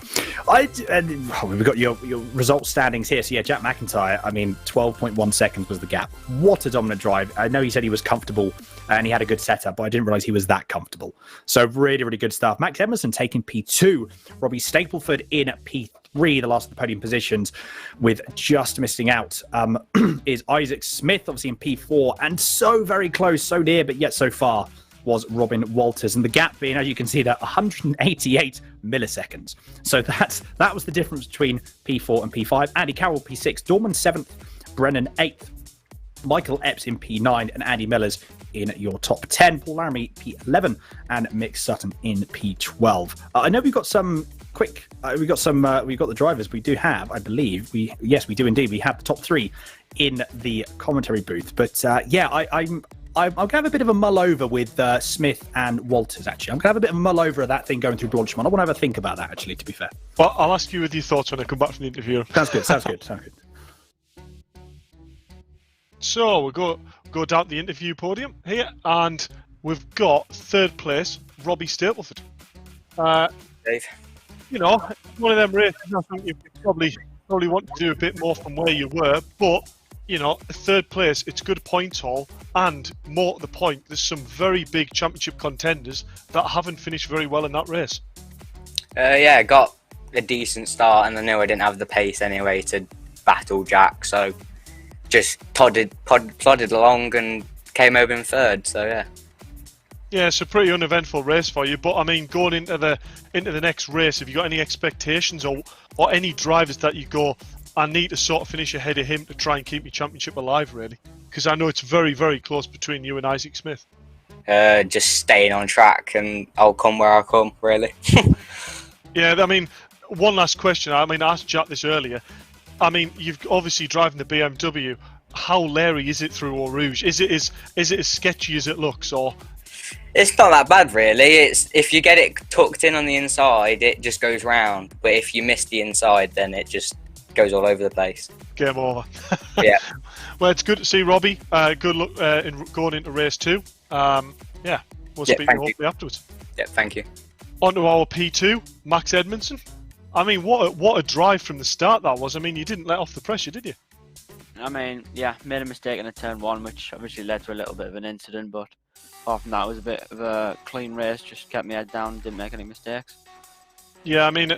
We've got your result standings here. So yeah, Jack McIntyre, I mean, 12.1 seconds was the gap. What a dominant drive. I know he said he was comfortable and he had a good setup, but I didn't realise he was that comfortable. So really, really good stuff. Max Emerson taking P2. Robbie Stapleford in P3, the last of the podium positions, with just missing out is Isaac Smith, obviously in P4, and so very close, so near, but yet so far was Robin Walters, and the gap being, as you can see, that 188 milliseconds. So that was the difference between P4 and P5. Andy Carroll P6, Dorman 7th, Brennan 8th, Michael Epps in P9, and Andy Mellors in your top 10. Paul Laramie P11, and Mick Sutton in P12. I know we've got some quick. We've got the drivers. We do have, I believe. Yes, we do indeed. We have the top 3 in the commentary booth. But I'm going to have a bit of a mull over with Smith and Walters, actually. I'm going to have a bit of a mull over of that thing going through Blanchimont. I want to have a think about that, actually, to be fair. Well, I'll ask you with your thoughts when I come back from the interview. Sounds good. So we'll go down to the interview podium here, and we've got 3rd place, Robbie Stapleford. Dave. One of them races I think you probably want to do a bit more from where you were, but 3rd place, it's good points haul, and more to the point, there's some very big championship contenders that haven't finished very well in that race. Yeah, I got a decent start, and I knew I didn't have the pace anyway to battle Jack, so just plodded along and came over in 3rd. So yeah. Yeah, it's a pretty uneventful race for you. But I mean, going into the next race, have you got any expectations or any drivers that you go, I need to sort of finish ahead of him to try and keep my championship alive, really? Because I know it's very, very close between you and Isaac Smith. Just staying on track, and I'll come where I come, really. Yeah, I mean, one last question. I mean, I asked Jack this earlier. I mean, you've obviously driving the BMW. How Larry is it through Eau Rouge? Is it as sketchy as it looks, or? It's not that bad, really. It's if you get it tucked in on the inside, it just goes round. But if you miss the inside, then it just goes all over the place. Game over. Yeah. Well, it's good to see Robbie. Good luck in going into race 2. Yeah, we'll speak to you hopefully afterwards. Yeah, thank you. On to our P2, Max Edmondson. I mean, what a drive from the start that was. I mean, you didn't let off the pressure, did you? I mean, yeah, made a mistake in a turn 1, which obviously led to a little bit of an incident, but apart from that, it was a bit of a clean race, just kept my head down, didn't make any mistakes. Yeah, I mean,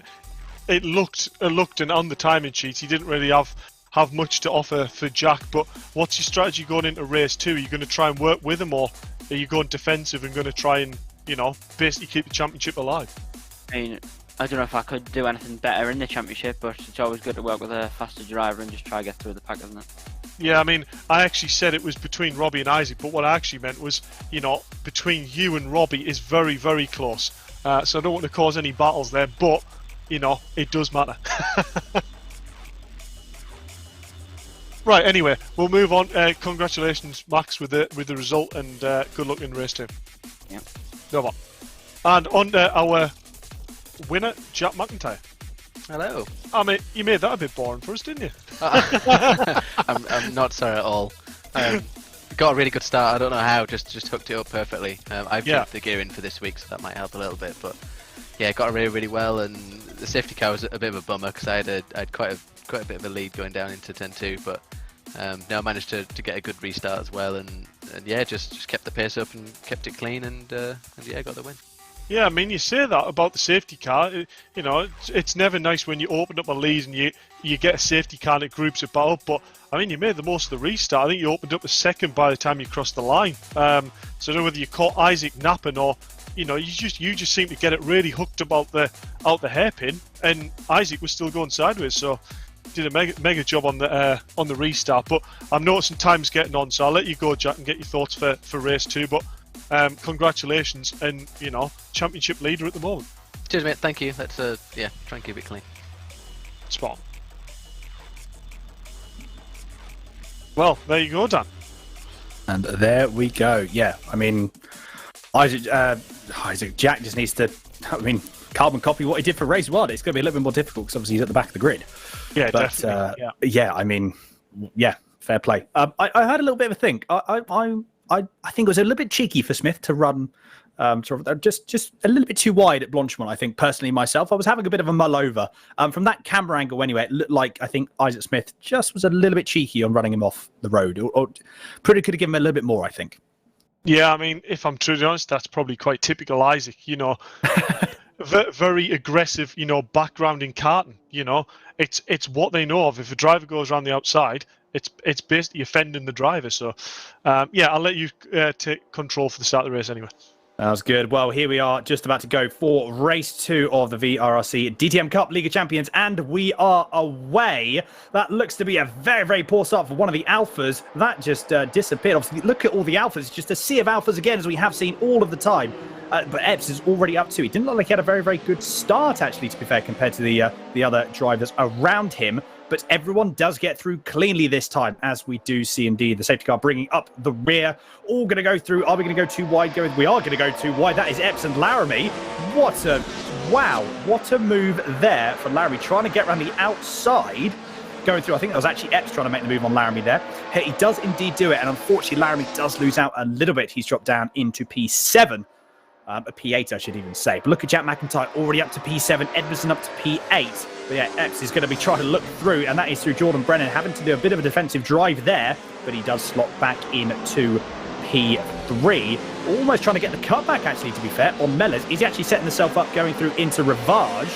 it looked, and on the timing sheet, he didn't really have much to offer for Jack, but what's your strategy going into race 2? Are you going to try and work with him, or are you going defensive and going to try and, basically keep the championship alive? I mean, I don't know if I could do anything better in the championship, but it's always good to work with a faster driver and just try to get through the pack, isn't it? Yeah, I mean, I actually said it was between Robbie and Isaac, but what I actually meant was, between you and Robbie is very, very close. So I don't want to cause any battles there, but, it does matter. Right, anyway, we'll move on. Congratulations, Max, with the result, and good luck in the race too. Yeah. No more. And on to our winner, Jack McIntyre. Hello. I mean, you made that a bit boring for us, didn't you? I'm not sorry at all. Got a really good start. I don't know how. Just hooked it up perfectly. I've jumped the gear in for this week, so that might help a little bit. But yeah, got really well. And the safety car was a bit of a bummer because I had quite a bit of a lead going down into 10-2. But now I managed to get a good restart as well. And yeah, just kept the pace up and kept it clean. And yeah, got the win. Yeah, I mean, you say that about the safety car. It's never nice when you open up a lead and you get a safety car and it groups it back up. But I mean, you made the most of the restart. I think you opened up a second by the time you crossed the line. So I don't know whether you caught Isaac napping or you just seem to get it really hooked about out the hairpin, and Isaac was still going sideways. So did a mega job on the restart. But I'm noticing time's getting on, so I'll let you go, Jack, and get your thoughts for race 2. But congratulations, and championship leader at the moment. Cheers, mate. Thank you. Let's try and keep it clean. Spot on. Well, there you go, Dan. And there we go. Yeah, I mean, Isaac Jack just needs to, carbon copy what he did for race 1. It's going to be a little bit more difficult because obviously he's at the back of the grid. Yeah, but, definitely. Fair play. I had a little bit of a think. I think it was a little bit cheeky for Smith to run just a little bit too wide at Blanchimont, I think, personally, myself. I was having a bit of a mull over. From that camera angle anyway, it looked like I think Isaac Smith just was a little bit cheeky on running him off the road. Or probably could have given him a little bit more, I think. Yeah, I mean, if I'm truly honest, that's probably quite typical Isaac, very aggressive, background in karting, It's what they know of. If a driver goes around the outside, it's basically offending the driver. So, I'll let you take control for the start of the race anyway. That was good. Well, here we are just about to go for race 2 of the VRRC DTM Cup League of Champions, and we are away. That looks to be a very, very poor start for one of the Alphas. That just disappeared. Obviously, look at all the Alphas. It's just a sea of Alphas again, as we have seen all of the time. But Epps is already up 2. He didn't look like he had a very, very good start, actually, to be fair, compared to the other drivers around him. But everyone does get through cleanly this time, as we do see indeed. The safety car bringing up the rear. All going to go through. Are we going to go too wide? We are going to go too wide. That is Epps and Laramie. What a move there for Laramie, trying to get around the outside. Going through, I think that was actually Epps trying to make the move on Laramie there. He does indeed do it, and unfortunately Laramie does lose out a little bit. He's dropped down into P7. A P8, I should even say. But look at Jack McIntyre already up to P7, Edmondson up to P8. But yeah, Epps is going to be trying to look through, and that is through Jordan Brennan, having to do a bit of a defensive drive there, but he does slot back into P3. Almost trying to get the cutback, actually, to be fair, on Mellors. Is he actually setting himself up going through into Rivage?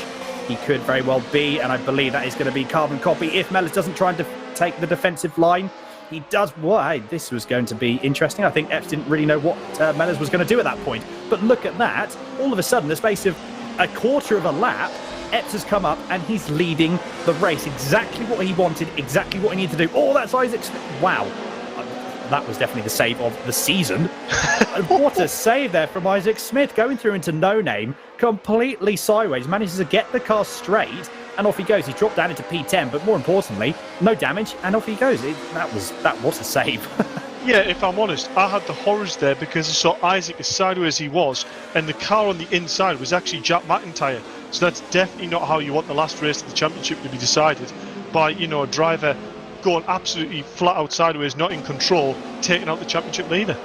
He could very well be, and I believe that is going to be carbon copy if Mellors doesn't try and take the defensive line. He does. Well, hey, this was going to be interesting. I think Epps didn't really know what Mellors was going to do at that point. But look at that. All of a sudden, the space of a quarter of a lap, Epps has come up and he's leading the race. Exactly what he wanted, exactly what he needed to do. Oh, that's Isaac Smith. Wow. That was definitely the save of the season. What a save there from Isaac Smith. Going through into No Name, completely sideways, manages to get the car straight. And off he goes. He dropped down into P10, but more importantly, no damage, and off he goes. That was a save. Yeah, if I'm honest, I had the horrors there because I saw Isaac as sideways as he was, and the car on the inside was actually Jack McIntyre. So that's definitely not how you want the last race of the championship to be decided, by a driver going absolutely flat out sideways, not in control, taking out the championship leader.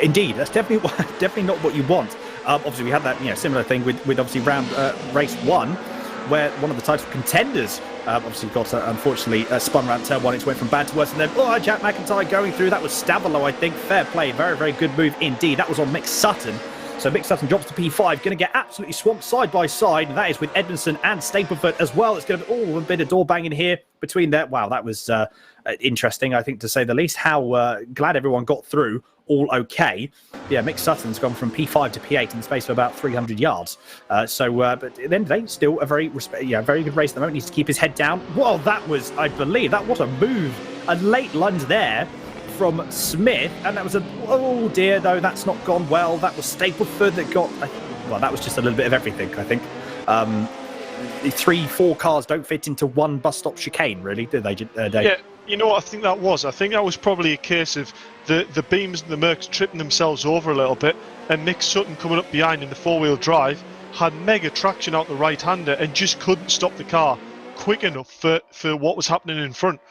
Indeed, that's definitely not what you want. Obviously, we had that similar thing with obviously round race 1. Where one of the title contenders obviously got, unfortunately, spun around turn 1. It went from bad to worse. And then, Jack McIntyre going through. That was Stavelo, I think. Fair play. Very, very good move indeed. That was on Mick Sutton. So Mick Sutton drops to P5. Going to get absolutely swamped side by side. And that is with Edmondson and Stapleford as well. It's going to be a bit of door banging here between there. Wow, that was interesting, I think, to say the least. How glad everyone got through. All okay. Yeah, Mick Sutton's gone from P5 to P8 in the space of about 300 yards. But at the end of the day, still a very good race at the moment. Needs to keep his head down. Well, that was, I believe, what a move a late lunge there from Smith, and that was oh dear, no, that's not gone well. That was Stapleford that got, well, that was just a little bit of everything, I think. 3-4 cars don't fit into one bus stop chicane, really, do they? Yeah, you know what I think that was? I think that was probably a case of the Beams and the Mercs tripping themselves over a little bit, and Mick Sutton coming up behind in the four-wheel drive had mega traction out the right-hander and just couldn't stop the car quick enough for what was happening in front.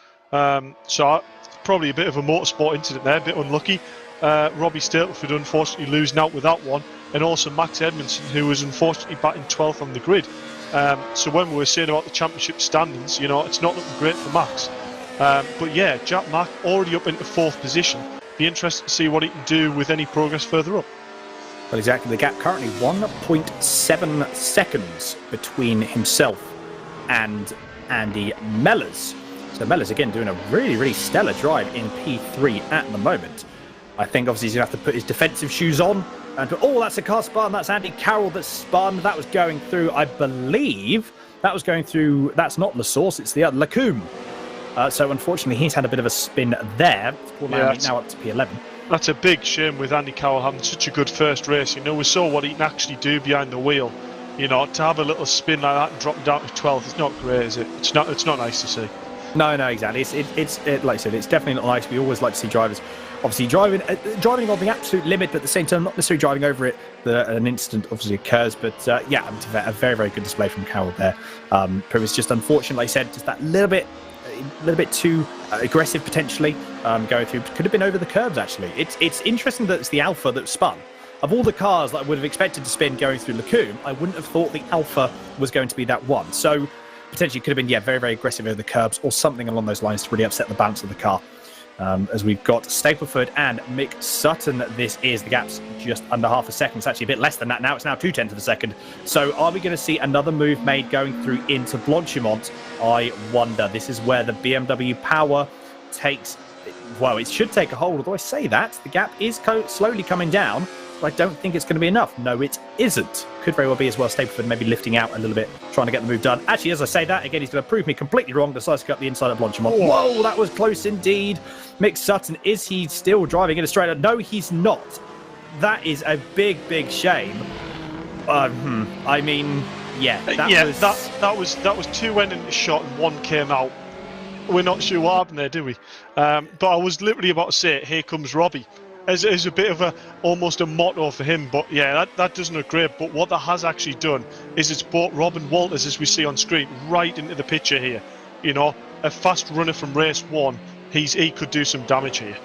So probably a bit of a motorsport incident there, a bit unlucky. Robbie Stapleford unfortunately losing out with that one, and also Max Edmondson, who was unfortunately batting 12th on the grid. So when we were saying about the championship standings, you know, it's not looking great for Max. But yeah, Jack Mack already up into 4th position. Be interested to see what he can do with any progress further up. Well, exactly. The gap currently 1.7 seconds between himself and Andy Mellors. So Mellors again doing a really, really stellar drive in P3 at the moment. I think obviously he's going to have to put his defensive shoes on. And oh, that's a car spun. That's Andy Carroll that spun. That was going through, I believe, that was going through, that's not La Source, it's the other, Lacombe. So unfortunately, he's had a bit of a spin there. Yeah, now up to P11. That's a big shame with Andy Carroll having such a good first race. You know, we saw what he can actually do behind the wheel. You know, to have a little spin like that and drop down to 12th, it's not great, is it? It's not nice to see. No, exactly. It's like I said, it's definitely not nice. We always like to see drivers obviously driving on the absolute limit, but at the same time, not necessarily driving over it. An incident obviously occurs, but yeah, a very, very good display from Carroll there. It was just unfortunate, like I said, just that little bit too aggressive potentially going through. Could have been over the curbs actually. It's interesting that it's the Alpha that spun. Of all the cars that I would have expected to spin going through Lacombe, I wouldn't have thought the Alpha was going to be that one. So potentially could have been, yeah, very, very aggressive over the curbs or something along those lines to really upset the balance of the car. As we've got Stapleford and Mick Sutton, this is the gap's just under half a second. It's actually a bit less than that now. It's now 0.2 of a second. So are we going to see another move made going through into Blanchimont? I wonder. This is where the BMW power takes, well, it should take a hold. Although I say that, the gap is slowly coming down. But I don't think it's going to be enough. No, it isn't. Could very well be as well. Stapleford maybe lifting out a little bit, trying to get the move done. Actually, as I say that, again, he's going to prove me completely wrong. Decides to cut the inside of Blanchimont. Whoa, that was close indeed. Mick Sutton, is he still driving in a straight line? No, he's not. That is a big, big shame. I mean, yeah. That was two went into shot and one came out. We're not sure what happened there, do we? But I was literally about to say, here comes Robbie. As a bit of almost a motto for him, but yeah, that doesn't look great. But what that has actually done is it's brought Robin Walters, as we see on screen, right into the picture here. You know, a fast runner from race 1, he could do some damage here.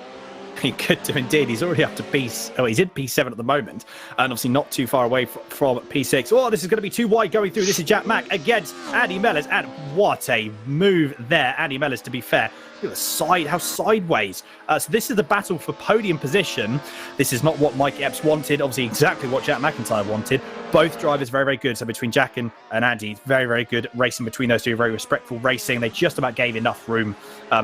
He could do indeed. He's already up to he's in P7 at the moment, and obviously not too far away from P6. Oh, this is going to be too wide going through. This is Jack Mack against Andy Mellors, and what a move there, Andy Mellors, to be fair. Look at how sideways. So this is the battle for podium position. This is not what Mike Epps wanted. Obviously, exactly what Jack McIntyre wanted. Both drivers very, very good. So between Jack and Andy, very, very good racing between those two. Very respectful racing. They just about gave enough room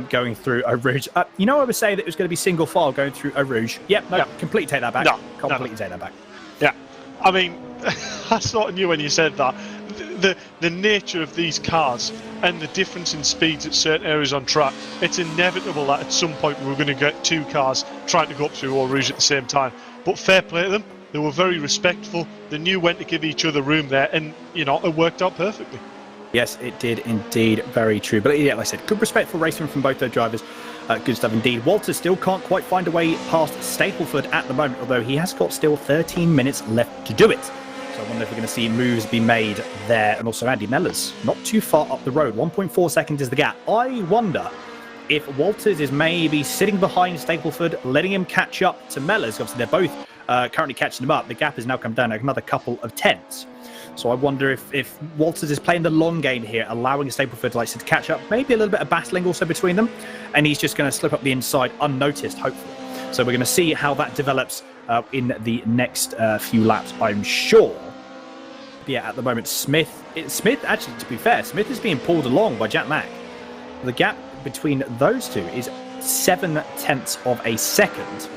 going through Eau Rouge. You know, I was saying that it was going to be single file going through Eau Rouge. Yep, no, completely take that back. Completely take that back. Yeah, I mean, I sort of knew when you said that. The nature of these cars and the difference in speeds at certain areas on track, it's inevitable that at some point we're going to get two cars trying to go up through Eau Rouge at the same time. But fair play to them. They were very respectful. They knew when to give each other room there, and you know, it worked out perfectly. Yes, it did indeed. Very true. But yeah, like I said, good respectful racing from both their drivers. Good stuff indeed. Walter still can't quite find a way past Stapleford at the moment, although he has got still 13 minutes left to do it. So I wonder if we're going to see moves be made there. And also Andy Mellors, not too far up the road. 1.4 seconds is the gap. I wonder if Walters is maybe sitting behind Stapleford, letting him catch up to Mellors. Obviously, they're both currently catching him up. The gap has now come down another couple of tenths. So I wonder if Walters is playing the long game here, allowing Stapleford like to catch up. Maybe a little bit of battling also between them. And he's just going to slip up the inside unnoticed, hopefully. So we're going to see how that develops in the next few laps, I'm sure. Yeah, at the moment, Smith, actually, to be fair, Smith is being pulled along by Jack Mack. The gap between those two is 0.7 of a second.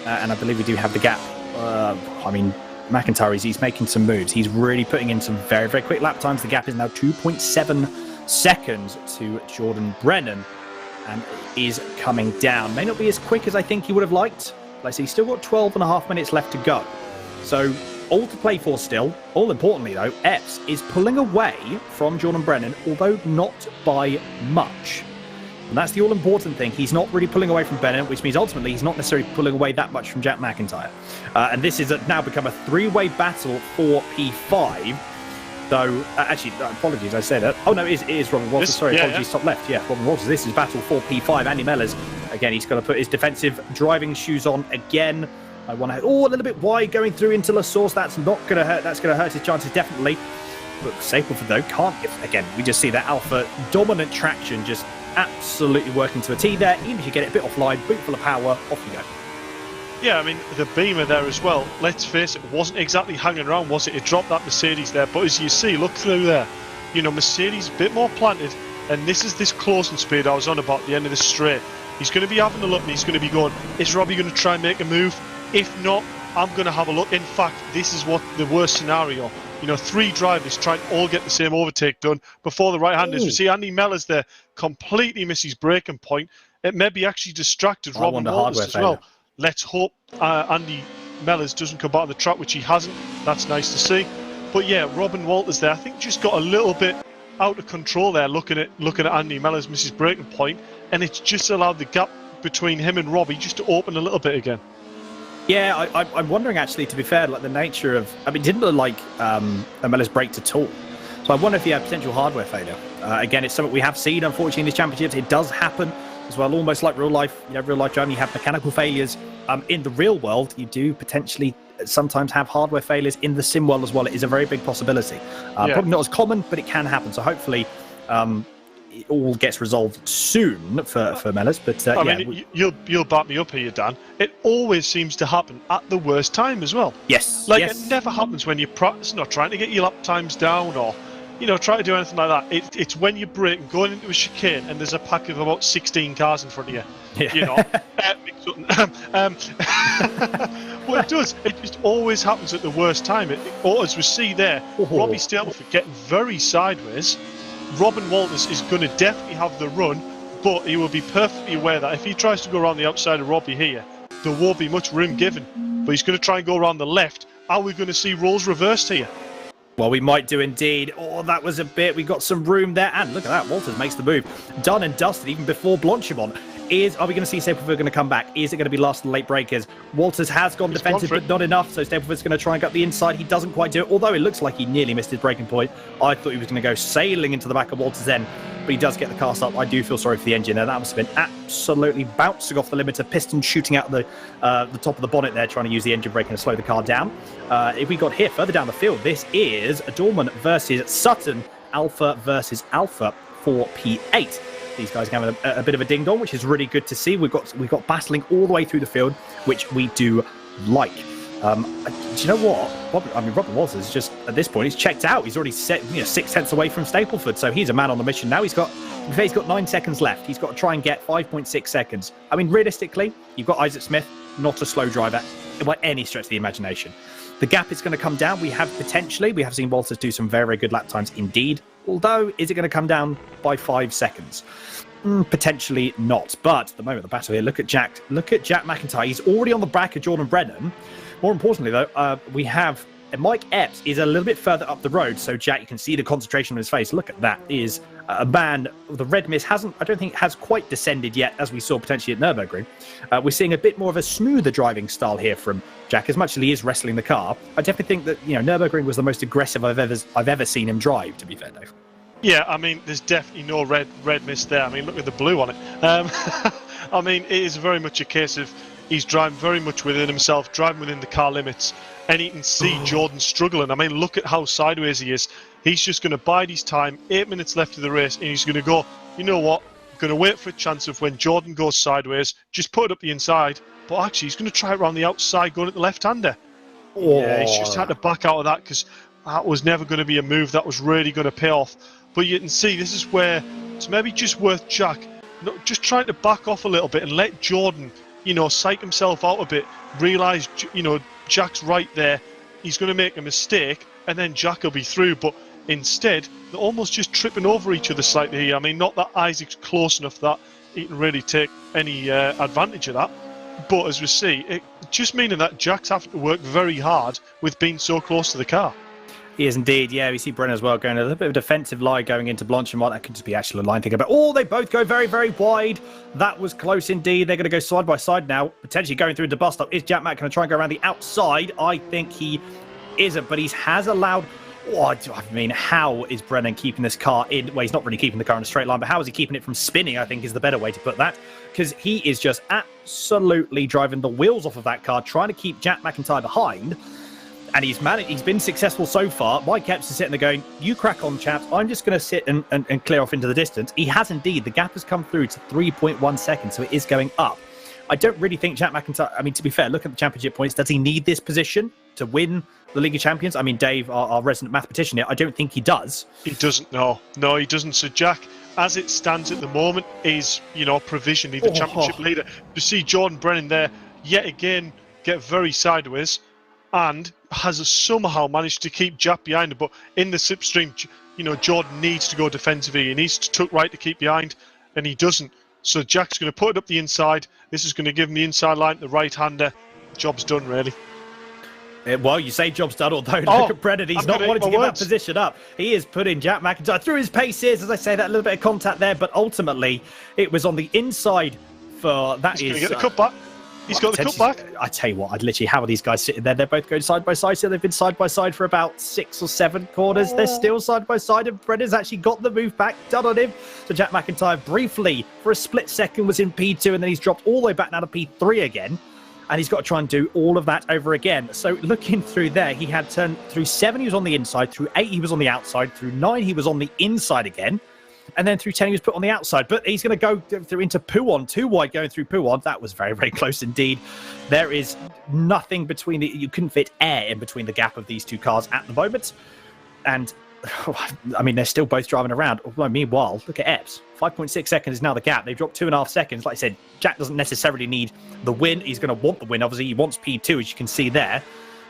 And I believe we do have the gap. I mean, McIntyre, he's making some moves. He's really putting in some very, very quick lap times. The gap is now 2.7 seconds to Jordan Brennan. and is coming down. May not be as quick as I think he would have liked. Like I say, he's still got 12 and a half minutes left to go. So all to play for still. All importantly, though, Epps is pulling away from Jordan Brennan, although not by much. And that's the all-important thing. He's not really pulling away from Bennett, which means ultimately he's not necessarily pulling away that much from Jack McIntyre. And this is now become a three-way battle for P5. Though, actually, apologies, I said that. Oh, no, it is Robin Walters. Sorry, apologies, top left. Yeah, Robin Walters. This is battle for P5. Andy Mellors, again, he's got to put his defensive driving shoes on again. I want to... Oh, a little bit wide going through into La Source. That's not going to hurt. That's going to hurt his chances, definitely. But Stapleford, though, can't give... Again, we just see that Alpha dominant traction just absolutely working to a T there. Even if you get it a bit offline, boot full of power, off you go. Yeah, I mean, the Beamer there as well, let's face it, wasn't exactly hanging around, was it? It dropped that Mercedes there, but as you see, look through there, you know, Mercedes a bit more planted, and this is this closing speed I was on about at the end of the straight. He's going to be having a look, and he's going to be going, is Robbie going to try and make a move? If not, I'm going to have a look. In fact, this is what the worst scenario. You know, three drivers trying to all get the same overtake done before the right-handers. We see Andy Mellors there completely miss his braking point. It may be actually distracted Robin Walters as well. Let's hope Andy Mellors doesn't come back on the track, which he hasn't. That's nice to see. But yeah, Robin Walters there, I think just got a little bit out of control there, looking at Andy Mellors miss his braking point, and it's just allowed the gap between him and Robbie just to open a little bit again. Yeah, I'm wondering actually, to be fair, like the nature of... I mean, it didn't look like Mellors braked at all. So I wonder if he had potential hardware failure. Again, it's something we have seen, unfortunately, in these championships. It does happen as well, almost like real life. You know, real life driving, you have mechanical failures. In the real world, you do potentially sometimes have hardware failures in the sim world as well. It is a very big possibility. Probably not as common, but it can happen. So hopefully it all gets resolved soon for Mellors. But I mean, you'll back me up here, Dan. It always seems to happen at the worst time as well. Yes. Like, it never happens when you're not trying to get your lap times down or, you know, try to do anything like that. It's when you brake and going into a chicane and there's a pack of about 16 cars in front of you. Yeah. You know, well, it does. It just always happens at the worst time. Or as we see there, Robbie Stapleford getting very sideways. Robin Walters is going to definitely have the run, but he will be perfectly aware that if he tries to go around the outside of Robbie here, there won't be much room given. But he's going to try and go around the left. Are we going to see roles reversed here? Well, we might do indeed. Oh, that was a bit. We got some room there. And look at that. Walters makes the move. Done and dusted even before Blanchimont. Are we going to see Stapleford going to come back? Is it going to be last and late breakers? Walters has gone defensive, but not enough. So Stapleford's going to try and get the inside. He doesn't quite do it, although it looks like he nearly missed his braking point. I thought he was going to go sailing into the back of Walters then, but he does get the car stopped. I do feel sorry for the engine there. That must have been absolutely bouncing off the limiter, piston shooting out the top of the bonnet there, trying to use the engine braking to slow the car down. If we got here further down the field, this is Dorman versus Sutton, Alpha versus Alpha for P8. These guys are having a bit of a ding-dong, which is really good to see. We've got battling all the way through the field, which we do like. Do you know what? Robin Walters is just, at this point, he's checked out. He's already set 6 tenths away from Stapleford, so he's a man on the mission now. He's got 9 seconds left. He's got to try and get 5.6 seconds. I mean, realistically, you've got Isaac Smith, not a slow driver by any stretch of the imagination. The gap is going to come down. We have seen Walters do some very, very good lap times indeed. Although, is it going to come down by 5 seconds? Potentially not. But at the moment, the battle here, look at Jack McIntyre. He's already on the back of Jordan Brennan. More importantly, though, we have Mike Epps is a little bit further up the road. So, Jack, you can see the concentration on his face. Look at that. Is a man, the red mist I don't think has quite descended yet, as we saw potentially at Nürburgring. We're seeing a bit more of a smoother driving style here from Jack, as much as he is wrestling the car. I definitely think that, Nürburgring was the most aggressive I've ever seen him drive, to be fair, Dave. Yeah, I mean, there's definitely no red mist there. I mean, look at the blue on it. I mean, it is very much a case of he's driving very much within himself, driving within the car limits, and you can see Jordan struggling. I mean, look at how sideways he is. He's just going to bide his time, 8 minutes left of the race, and he's going to go, you know what, I'm going to wait for a chance of when Jordan goes sideways, just put it up the inside, but actually he's going to try it around the outside, going at the left-hander. Oh. Yeah, he's just had to back out of that because that was never going to be a move that was really going to pay off. But you can see this is where it's maybe just worth Jack just trying to back off a little bit and let Jordan, psych himself out a bit, realise, Jack's right there, he's going to make a mistake, and then Jack will be through. But instead, they're almost just tripping over each other slightly here. I mean, not that Isaac's close enough that he can really take any advantage of that. But as we see, it just meaning that Jack's having to work very hard with being so close to the car. He is indeed, yeah. We see Brennan as well going a little bit of a defensive lie going into Blanchimont. That could just be actually a line thing about. Oh, they both go very, very wide. That was close indeed. They're going to go side by side now, potentially going through the bus stop. Is Jack Mack going to try and go around the outside? I think he isn't, but he has allowed. Oh, I mean, how is Brennan keeping this car in? Well, he's not really keeping the car in a straight line, but how is he keeping it from spinning? I think is the better way to put that, because he is just absolutely driving the wheels off of that car, trying to keep Jack McIntyre behind. And he's been successful so far. Mike Epps is sitting there going, you crack on, chaps. I'm just going to sit and clear off into the distance. He has indeed. The gap has come through to 3.1 seconds, so it is going up. I don't really think Jack McIntyre, I mean, to be fair, look at the championship points. Does he need this position to win the League of Champions? I mean, Dave, our resident mathematician here, I don't think he does. He doesn't, no. No, he doesn't. So Jack, as it stands at the moment, is, provisionally the championship leader. You see Jordan Brennan there, yet again, get very sideways, and has somehow managed to keep Jack behind him. But in the slipstream, Jordan needs to go defensively. He needs to tuck right to keep behind, and he doesn't. So Jack's going to put it up the inside. This is going to give him the inside line to the right-hander. Job's done, really. Well, you say job's done, although look at Brennan. He's not wanting to give that position up. He is putting Jack McIntyre through his paces, as I say, that little bit of contact there. But ultimately, it was on the inside for that. He's going to get the cut back. He's got the cut back. I tell you what, how are these guys sitting there? They're both going side by side. So they've been side by side for about 6 or 7 corners. They're still side by side, and Brennan's actually got the move back done on him. So Jack McIntyre briefly, for a split second, was in P2, and then he's dropped all the way back now to P3 again. And he's got to try and do all of that over again. So looking through there, he had turned through 7, he was on the inside. Through 8, he was on the outside. Through 9, he was on the inside again. And then through 10, he was put on the outside. But he's going to go through into Pouon, 2 wide going through Pouon. That was very, very close indeed. There is nothing between you couldn't fit air in between the gap of these two cars at the moment. And I mean, they're still both driving around. Meanwhile, look at Epps. 5.6 seconds is now the gap. They've dropped 2.5 seconds. Like I said, Jack doesn't necessarily need the win. He's going to want the win. Obviously, he wants P2, as you can see there.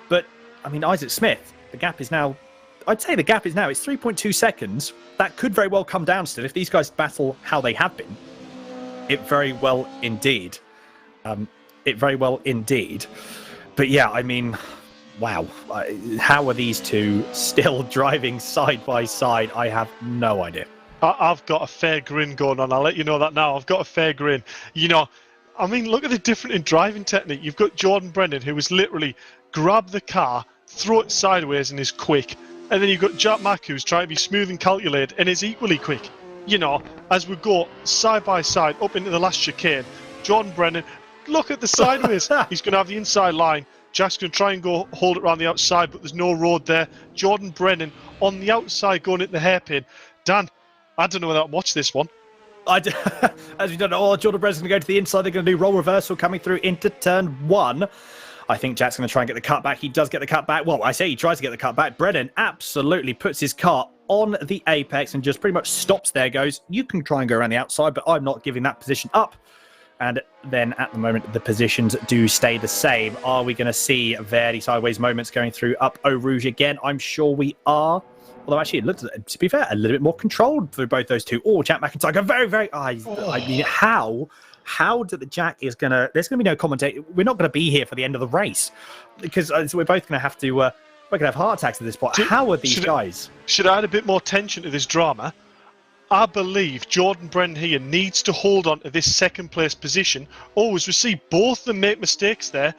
But, I mean, Isaac Smith, the gap is now... I'd say the gap is now, it's 3.2 seconds. That could very well come down still. If these guys battle how they have been, it very well indeed. But yeah, I mean, wow. How are these two still driving side by side? I have no idea. I've got a fair grin going on. I'll let you know that now. I've got a fair grin. I mean, look at the difference in driving technique. You've got Jordan Brennan, who was literally grab the car, throw it sideways and is quick. And then you've got Jack Mack, who's trying to be smooth and calculated and is equally quick. As we go side by side up into the last chicane, Jordan Brennan, look at the sideways. He's going to have the inside line. Jack's going to try and go hold it around the outside, but there's no road there. Jordan Brennan on the outside going into the hairpin. Dan, I don't know whether I'll watch this one. As we don't know, Jordan Brennan's going to go to the inside. They're going to do roll reversal coming through into turn 1. I think Jack's going to try and get the cut back. He does get the cut back. Well, I say he tries to get the cut back. Brennan absolutely puts his car on the apex and just pretty much stops there. Goes, you can try and go around the outside, but I'm not giving that position up. And then at the moment, the positions do stay the same. Are we going to see very sideways moments going through up Eau Rouge again? I'm sure we are. Although actually, it looks, to be fair, a little bit more controlled through both those two. Oh, Jack McIntyre go very, very... I mean, how did the Jack is going to... There's going to be no commentator. We're not going to be here for the end of the race because we're both going to have to... we're going to have heart attacks at this point. How are these guys? Should I add a bit more tension to this drama? I believe Jordan Brennan here needs to hold on to this second place position. As we see both of them make mistakes there.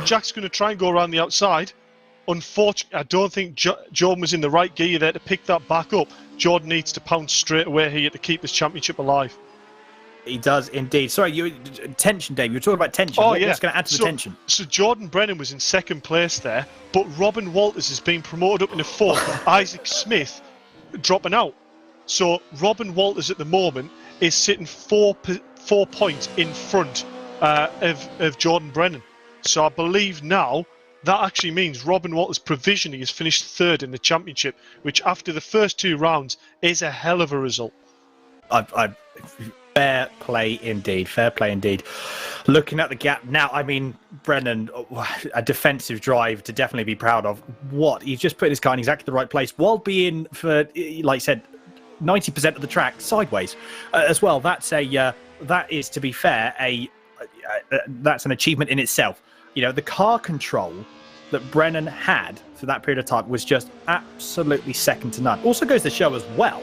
Jack's going to try and go around the outside. Unfortunately, I don't think Jordan was in the right gear there to pick that back up. Jordan needs to pounce straight away here to keep this championship alive. He does indeed. Sorry, tension, Dave. You were talking about tension. What's going to add to the tension? So Jordan Brennan was in second place there, but Robin Walters has been promoted up into fourth. Isaac Smith dropping out. So Robin Walters at the moment is sitting 4 points in front of Jordan Brennan. So I believe now that actually means Robin Walters provisionally has finished third in the championship, which after the first 2 rounds is a hell of a result. Fair play indeed. Fair play indeed. Looking at the gap now, I mean, Brennan, a defensive drive to definitely be proud of. He's just put his car in exactly the right place while being, for, like I said, 90% of the track sideways as well. That's a that is, to be fair, that's an achievement in itself. You know, the car control that Brennan had for that period of time was just absolutely second to none. Also goes to show as well,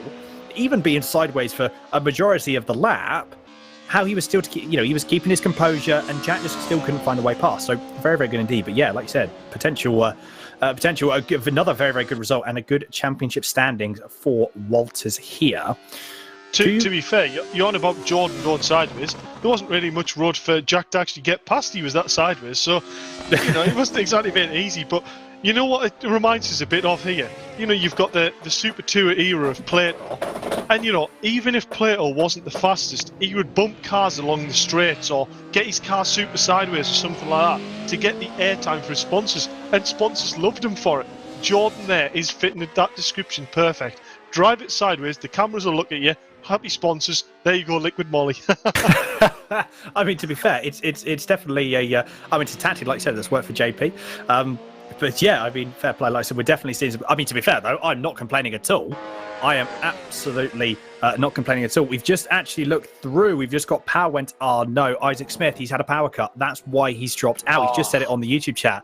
even being sideways for a majority of the lap, how he was still, he was keeping his composure, and Jack just still couldn't find a way past. So very, very good indeed. But yeah, like you said, potential of another very, very good result and a good championship standings for Walters here. To be fair, you're on about Jordan going sideways. There wasn't really much road for Jack to actually get past. He was that sideways, so it wasn't exactly been easy. But you know what it reminds us a bit of here? You've got the Super Tour era of Plato, and even if Plato wasn't the fastest, he would bump cars along the straights or get his car super sideways or something like that to get the airtime for his sponsors, and sponsors loved him for it. Jordan there is fitting that description perfect. Drive it sideways, the cameras will look at you. Happy sponsors. There you go, Liquid Molly. I mean, to be fair, it's definitely it's a tactic, like you said, that's worked for JP. But yeah, I mean, fair play. Like I said, we're definitely seeing. I mean, to be fair though, I'm not complaining at all. I am absolutely not complaining at all. We've just actually looked through. We've just got power went. Oh no, Isaac Smith. He's had a power cut. That's why he's dropped out. He's just said it on the YouTube chat.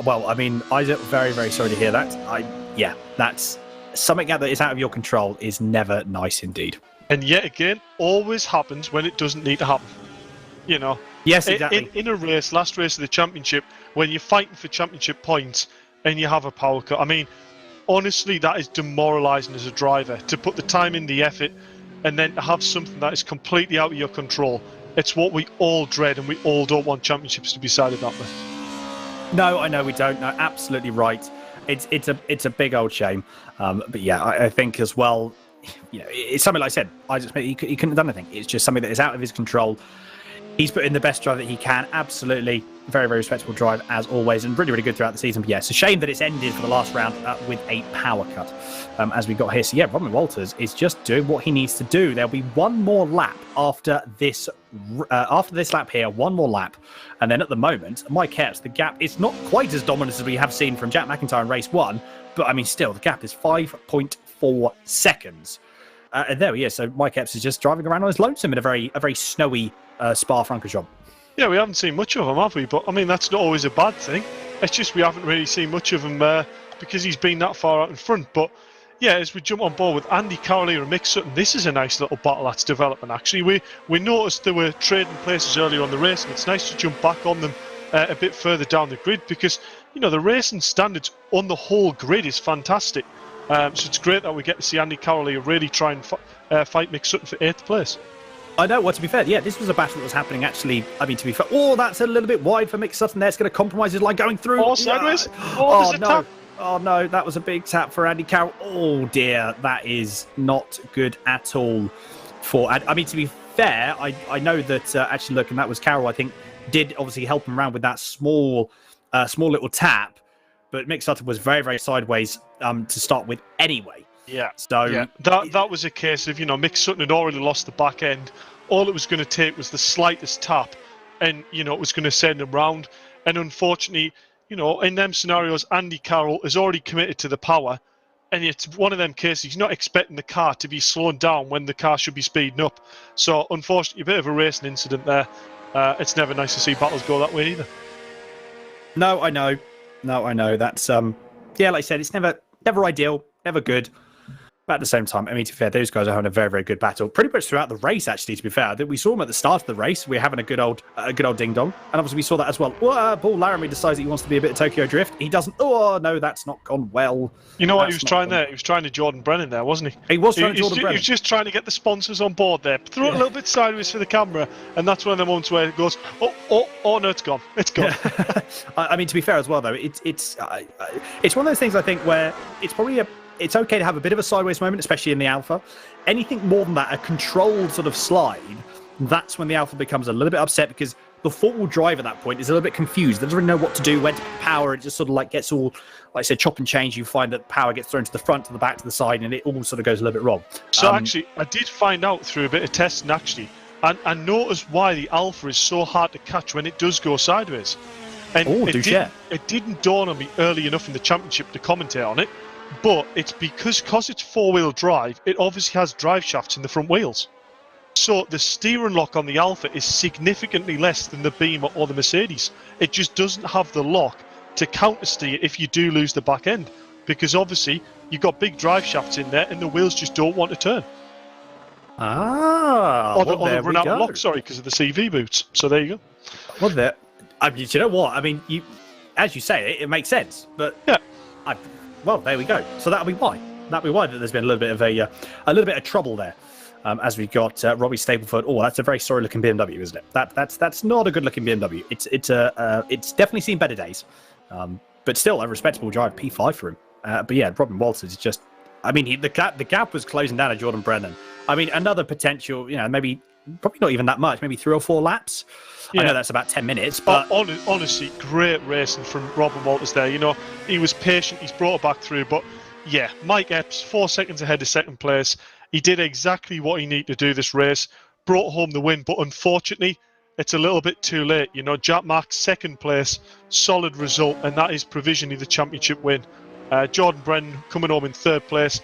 Well, I mean, Isaac, very, very sorry to hear that. That's something that is out of your control is never nice indeed. And yet again, always happens when it doesn't need to happen. Yes, exactly. In a race, last race of the championship, when you're fighting for championship points and you have a power cut, I mean, honestly, that is demoralising as a driver, to put the time in, the effort, and then to have something that is completely out of your control. It's what we all dread, and we all don't want championships to be decided that way. No, I know we don't. No, absolutely right. It's a big old shame. But yeah, I think as well, it's something like I said, Isaac Smith, he couldn't have done anything. It's just something that is out of his control. He's put in the best drive that he can. Absolutely. Very, very respectable drive as always, and really, really good throughout the season. But yeah, it's a shame that it's ended for the last round with a power cut as we got here. So yeah, Robin Walters is just doing what he needs to do. There'll be one more lap after this lap here, one more lap. And then at the moment, Mike Epps, the gap is not quite as dominant as we have seen from Jack McIntyre in race 1, but I mean, still, the gap is 5.4 seconds. And there he is. So Mike Epps is just driving around on his lonesome in a very snowy Spa-Francorchamps. Yeah, we haven't seen much of him, have we? But I mean, that's not always a bad thing. It's just we haven't really seen much of him because he's been that far out in front. But yeah, as we jump on board with Andy Cavalier and Mick Sutton, this is a nice little battle that's developing, actually. We noticed they were trading places earlier on the race, and it's nice to jump back on them a bit further down the grid because, the racing standards on the whole grid is fantastic. So it's great that we get to see Andy Cavalier really try and fight Mick Sutton for 8th place. I know, well, to be fair, yeah, this was a battle that was happening actually. I mean, to be fair, oh, that's a little bit wide for Mick Sutton there. It's going to compromise his line going through. Oh, sideways. Oh, no. Tap. Oh, no, that was a big tap for Andy Carroll. Oh, dear, that is not good at all for... I mean, to be fair, I know that actually, look, and that was Carroll, I think, did obviously help him around with that small little tap, but Mick Sutton was very, very sideways to start with anyway. Yeah. So yeah. That was a case of, Mick Sutton had already lost the back end. All it was going to take was the slightest tap, and, it was going to send him round. And unfortunately, in them scenarios, Andy Carroll is already committed to the power, and it's one of them cases, he's not expecting the car to be slowing down when the car should be speeding up. So, unfortunately, a bit of a racing incident there. It's never nice to see battles go that way either. No, I know. That's, yeah, like I said, it's never ideal, never good. But at the same time, I mean, to be fair, those guys are having a very, very good battle. Pretty much throughout the race, actually, to be fair. We saw them at the start of the race. We're having a good old ding-dong. And obviously, we saw that as well. Paul Laramie decides that he wants to be a bit of Tokyo Drift. He doesn't. Oh, no, that's not gone well. You know what he was trying there? He was trying to Jordan Brennan there, wasn't he? He was trying to Jordan Brennan. He was just trying to get the sponsors on board there. Throw it a little bit sideways for the camera. And that's one of the moments where it goes, oh, no, it's gone. It's gone. I mean, to be fair as well, though, it's one of those things, I think, where it's probably it's okay to have a bit of a sideways moment, especially in the Alpha. Anything more than that, a controlled sort of slide, that's when the Alpha becomes a little bit upset because the four-wheel drive at that point is a little bit confused. They doesn't really know what to do, when to put power. It just sort of like gets all, like I said, chop and change. You find that power gets thrown to the front, to the back, to the side, and it all sort of goes a little bit wrong. So actually, I did find out through a bit of testing, actually, and I noticed why the Alpha is so hard to catch when it does go sideways. And it didn't dawn on me early enough in the championship to commentate on it. But it's because it's four-wheel drive, it obviously has drive shafts in the front wheels. So the steering lock on the Alpha is significantly less than the Beamer or the Mercedes. It just doesn't have the lock to counter steer if you do lose the back end, because obviously you've got big drive shafts in there and the wheels just don't want to turn. Or they run out of lock, sorry, because of the CV boots. So there you go. Well, I mean, you know what? I mean, as you say, it makes sense. But yeah, well, there we go. So that'll be why. That'll be why that there's been a little bit of trouble there. As we got Robbie Stapleford. Oh, that's a very sorry-looking BMW, isn't it? That's not a good-looking BMW. It's definitely seen better days, but still a respectable drive P5 for him. But yeah, Robin Walters is just. I mean, the gap was closing down at Jordan Brennan. I mean, another potential, maybe probably not even that much, maybe 3 or 4 laps. Yeah. I know that's about 10 minutes, but honestly, great racing from Robin Walters there. He was patient. He's brought it back through, but yeah, Mike Epps 4 seconds ahead of second place. He did exactly what he needed to do this race, brought home the win, but unfortunately, it's a little bit too late. Jack Mack, second place, solid result, and that is provisionally the championship win. Jordan Brennan coming home in 3rd place.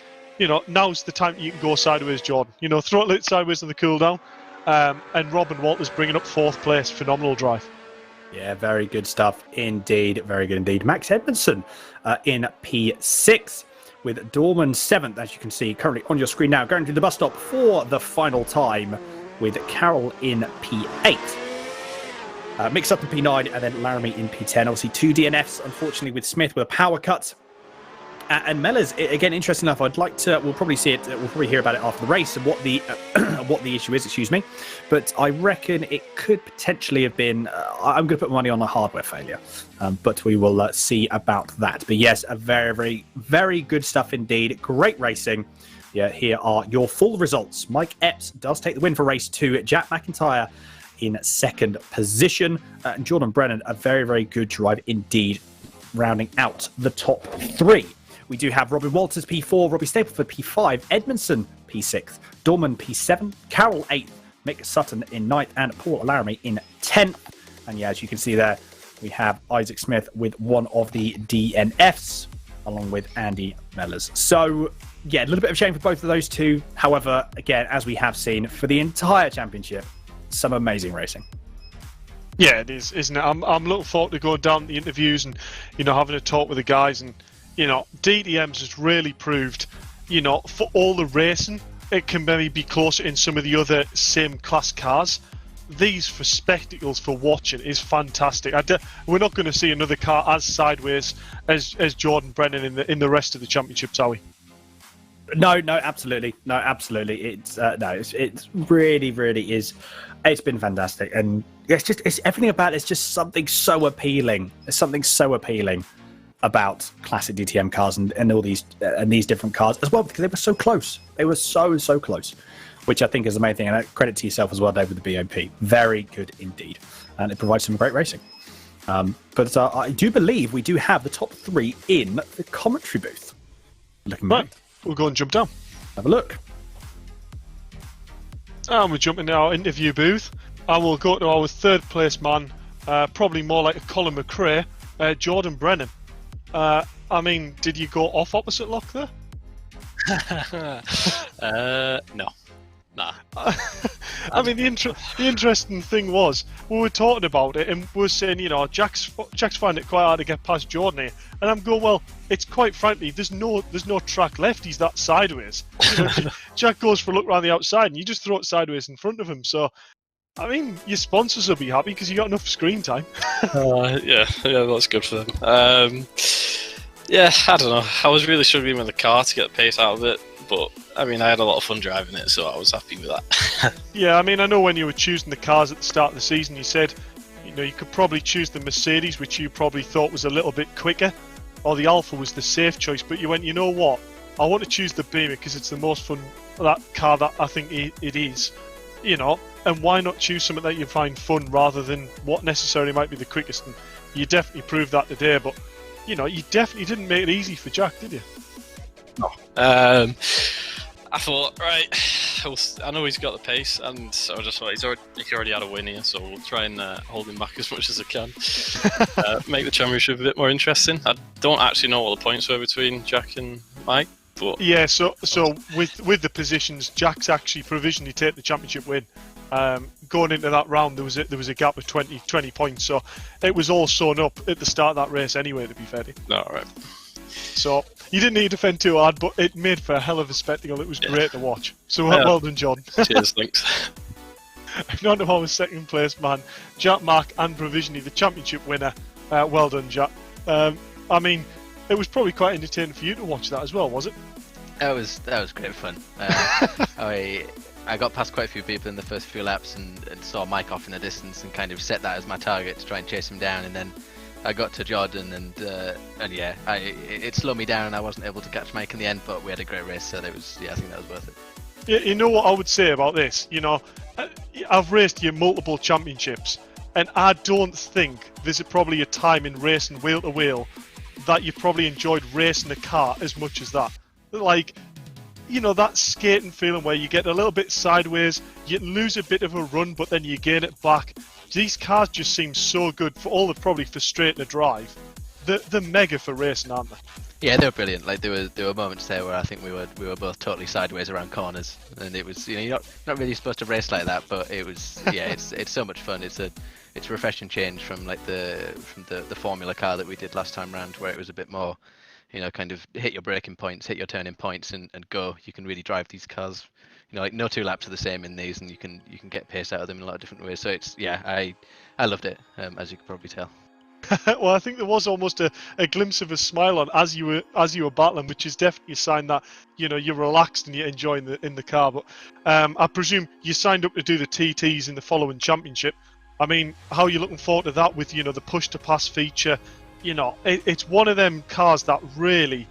Now's the time you can go sideways, Jordan. Throw it sideways on the cool down. And Robin Walters bringing up 4th place. Phenomenal drive. Yeah, very good stuff indeed. Very good indeed. Max Edmondson in P6 with Dorman 7th, as you can see currently on your screen now, going to the bus stop for the final time with Carroll in P8. Mixed up in P9 and then Laramie in P10. Obviously 2 DNFs, unfortunately, with Smith with a power cut. And Mellors, again, interesting enough, we'll probably see it, we'll probably hear about it after the race and what the issue is, excuse me. But I reckon it could potentially have been, I'm going to put money on a hardware failure, but we will see about that. But yes, a very, very, very good stuff indeed. Great racing. Yeah, here are your full results. Mike Epps does take the win for race 2. Jack McIntyre in 2nd position. And Jordan Brennan, a very, very good drive indeed, rounding out the top 3. We do have Robin Walters P4, Robbie Stapleford P5, Edmondson P6, Dorman P7, Carroll 8th, Mick Sutton in 9th, and Paul Laramie in 10th. And yeah, as you can see there, we have Isaac Smith with one of the DNFs, along with Andy Mellors. So yeah, a little bit of shame for both of those two. However, again, as we have seen for the entire championship, some amazing racing. Yeah, it is, isn't it? I'm looking forward to going down the interviews and having a talk with the guys. And DTM's has really proved, for all the racing, it can maybe be closer in some of the other same class cars. These for spectacles, for watching, is fantastic. We're not going to see another car as sideways as Jordan Brennan in the rest of the championships, are we? No, absolutely. It's really, really is. It's been fantastic, and it's everything about it's just something so appealing. There's something so appealing about classic DTM cars and all these different cars as well, because they were so close. They were so close, which I think is the main thing. And credit to yourself as well, Dave, with the BOP. Very good indeed, and it provides some great racing. But I do believe we do have the top 3 in the commentary booth. Looking right, we'll go and jump down. Have a look. And we're jumping in our interview booth, and we'll go to our 3rd place man, probably more like a Colin McRae, Jordan Brennan. I mean, did you go off opposite lock there? No. Nah. I mean, the interesting thing was, we were talking about it and we were saying, Jack's finding it quite hard to get past Jordan here. And I'm going, well, it's quite frankly, there's no track left. He's that sideways. Jack goes for a look around the outside and you just throw it sideways in front of him. So, I mean, your sponsors will be happy because you got enough screen time. Yeah, that's good for them. Yeah, I don't know. I was really struggling with the car to get the pace out of it, but I mean, I had a lot of fun driving it, so I was happy with that. Yeah, I mean, I know when you were choosing the cars at the start of the season, you said, you could probably choose the Mercedes, which you probably thought was a little bit quicker, or the Alfa was the safe choice, but you went, you know what? I want to choose the Beamer because it's the most fun, that car that I think it is, and why not choose something that you find fun rather than what necessarily might be the quickest? And you definitely proved that today, but you definitely didn't make it easy for Jack, did you? No. I thought, right, I know he's got the pace, and so I just thought he already had a win here, so we'll try and hold him back as much as I can. Make the championship a bit more interesting. I don't actually know what the points were between Jack and Mike. But Yeah, so with the positions, Jack's actually provisionally take the championship win. Going into that round, there was a gap of 20 points, so it was all sewn up at the start of that race anyway. To be fair, to you. no, all right. So you didn't need to defend too hard, but it made for a hell of a spectacle. It was great to watch. So Yeah. well done, John. Cheers, thanks. And on to our second place man, Jack Mark, and provisionally the championship winner. Well done, Jack. I mean, it was probably quite entertaining for you to watch that as well, was it? That was great fun. I got past quite a few people in the first few laps and saw Mike off in the distance and kind of set that as my target to try and chase him down. And then I got to Jordan and yeah, it slowed me down and I wasn't able to catch Mike in the end. But we had a great race, so I think that was worth it. You know what I would say about this? You know, I've raced you multiple championships, and I don't think there's probably a time in racing wheel to wheel that you probably enjoyed racing a car as much as that. Like, you know, that skating feeling where you get a little bit sideways, you lose a bit of a run, but then you gain it back. These cars just seem so good for all the probably frustrating to drive. They're mega for racing, aren't they? Yeah, they were brilliant. Like there were moments there where I think we were both totally sideways around corners, and it was, you know, you're not really supposed to race like that, but it was, yeah, it's so much fun. It's a refreshing change from like the formula car that we did last time round, where it was a bit more, you know, kind of hit your braking points, hit your turning points, and go. You can really drive these cars. You know, like no two laps are the same in these, and you can get pace out of them in a lot of different ways. So it's, yeah, I loved it, as you can probably tell. Well, I think there was almost a glimpse of a smile on as you were battling, which is definitely a sign that, you know, you're relaxed and you're enjoying in the car. But I presume you signed up to do the TTs in the following championship. I mean, how are you looking forward to that with, you know, the push to pass feature? You know, it's one of them cars that really,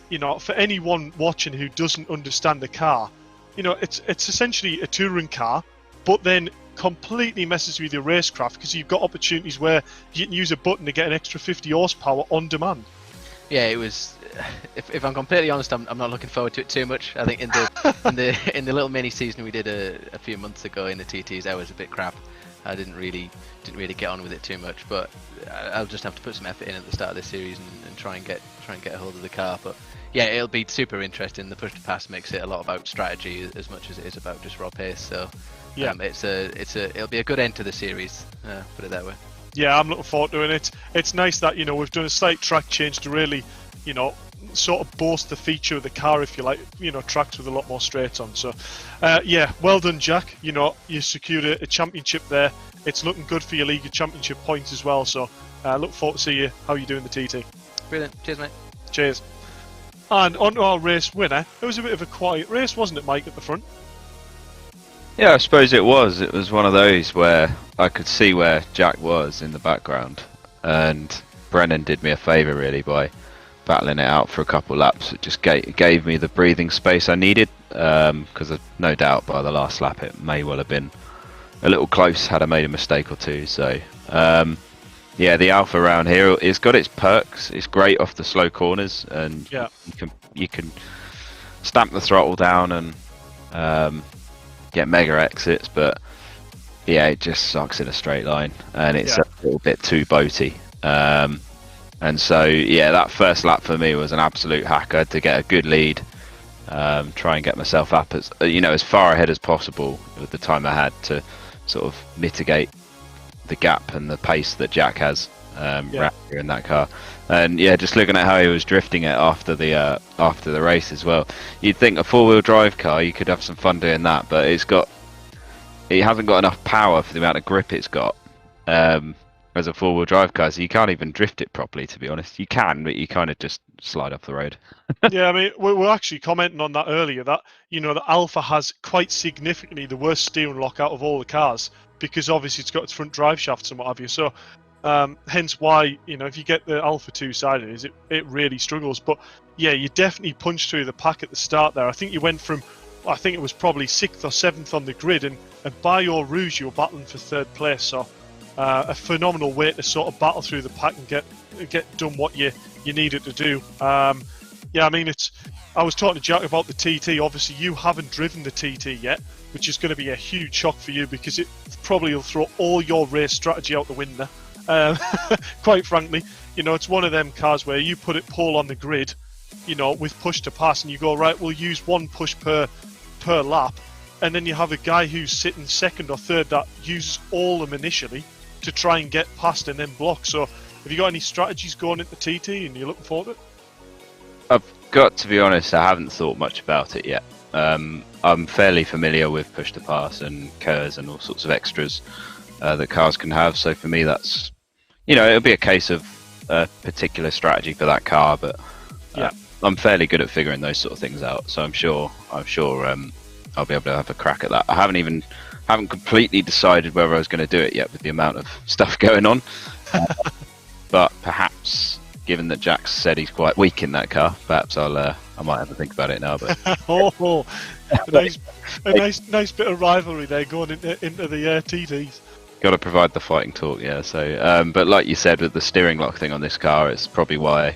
you know, for anyone watching who doesn't understand the car, you know, it's essentially a touring car, but then completely messes with your racecraft because you've got opportunities where you can use a button to get an extra 50 horsepower on demand. Yeah, it was. If I'm completely honest, I'm not looking forward to it too much. I think in the little mini season we did a few months ago in the TTs, I was a bit crap. I didn't really get on with it too much, but I'll just have to put some effort in at the start of this series and try and get a hold of the car. But yeah, it'll be super interesting. The push to pass makes it a lot about strategy as much as it is about just raw pace. So yeah, it'll be a good end to the series. Put it that way. Yeah, I'm looking forward to it. It's nice that, you know, we've done a slight track change to really, you know, sort of boast the feature of the car, if you like, you know, tracks with a lot more straight on. So yeah, well done, Jack. You know, you secured a championship there. It's looking good for your League of Championship points as well. So look forward to see how you do in the TT. Brilliant. Cheers, mate. Cheers. And on to our race winner. It was a bit of a quiet race, wasn't it, Mike, at the front? Yeah, I suppose it was. It was one of those where I could see where Jack was in the background, and Brennan did me a favour really by battling it out for a couple laps. It just gave me the breathing space I needed, because no doubt by the last lap it may well have been a little close had I made a mistake or two. So yeah, the Alpha around here, it's got its perks. It's great off the slow corners, and yeah, you can stamp the throttle down and get mega exits, but yeah, it just sucks in a straight line, and it's a little bit too boaty. And so yeah, that first lap for me was an absolute hack. I had to get a good lead, try and get myself up as, you know, as far ahead as possible with the time I had to sort of mitigate the gap and the pace that Jack has around here in that car. And yeah, just looking at how he was drifting it after the race as well. You'd think a four-wheel drive car, you could have some fun doing that, but it hasn't got enough power for the amount of grip it's got as a four-wheel drive car, so you can't even drift it properly, to be honest. You can, but you kind of just slide off the road. Yeah, I mean, we were actually commenting on that earlier, that, you know, the Alpha has quite significantly the worst steering lock out of all the cars, because obviously it's got its front drive shafts and what have you. So hence why, you know, if you get the Alpha two-sided, it really struggles. But yeah, you definitely punched through the pack at the start there. I think you went from, I think it was probably 6th or 7th on the grid, and by your ruse you were battling for 3rd place. So a phenomenal way to sort of battle through the pack and get done what you needed to do. Yeah, I mean, I was talking to Jack about the TT. Obviously, you haven't driven the TT yet, which is going to be a huge shock for you, because it probably will throw all your race strategy out the window. Quite frankly, you know, it's one of them cars where you put it pole on the grid, with push to pass, and you go, right, we'll use one push per lap, and then you have a guy who's sitting second or third that uses all of them initially to try and get past and then block. So have you got any strategies going into TT and you're looking forward to it? I've got to be honest, I haven't thought much about it yet. I'm fairly familiar with push to pass and KERS and all sorts of extras that cars can have. So for me, that's, it'll be a case of a particular strategy for that car, but I'm fairly good at figuring those sort of things out. So I'm sure I'll be able to have a crack at that. I haven't completely decided whether I was going to do it yet with the amount of stuff going on. But perhaps, given that Jax said he's quite weak in that car, perhaps I might have to think about it now. But a nice bit of rivalry there going into the TTs. Got to provide the fighting talk, yeah. So, but like you said, with the steering lock thing on this car, it's probably why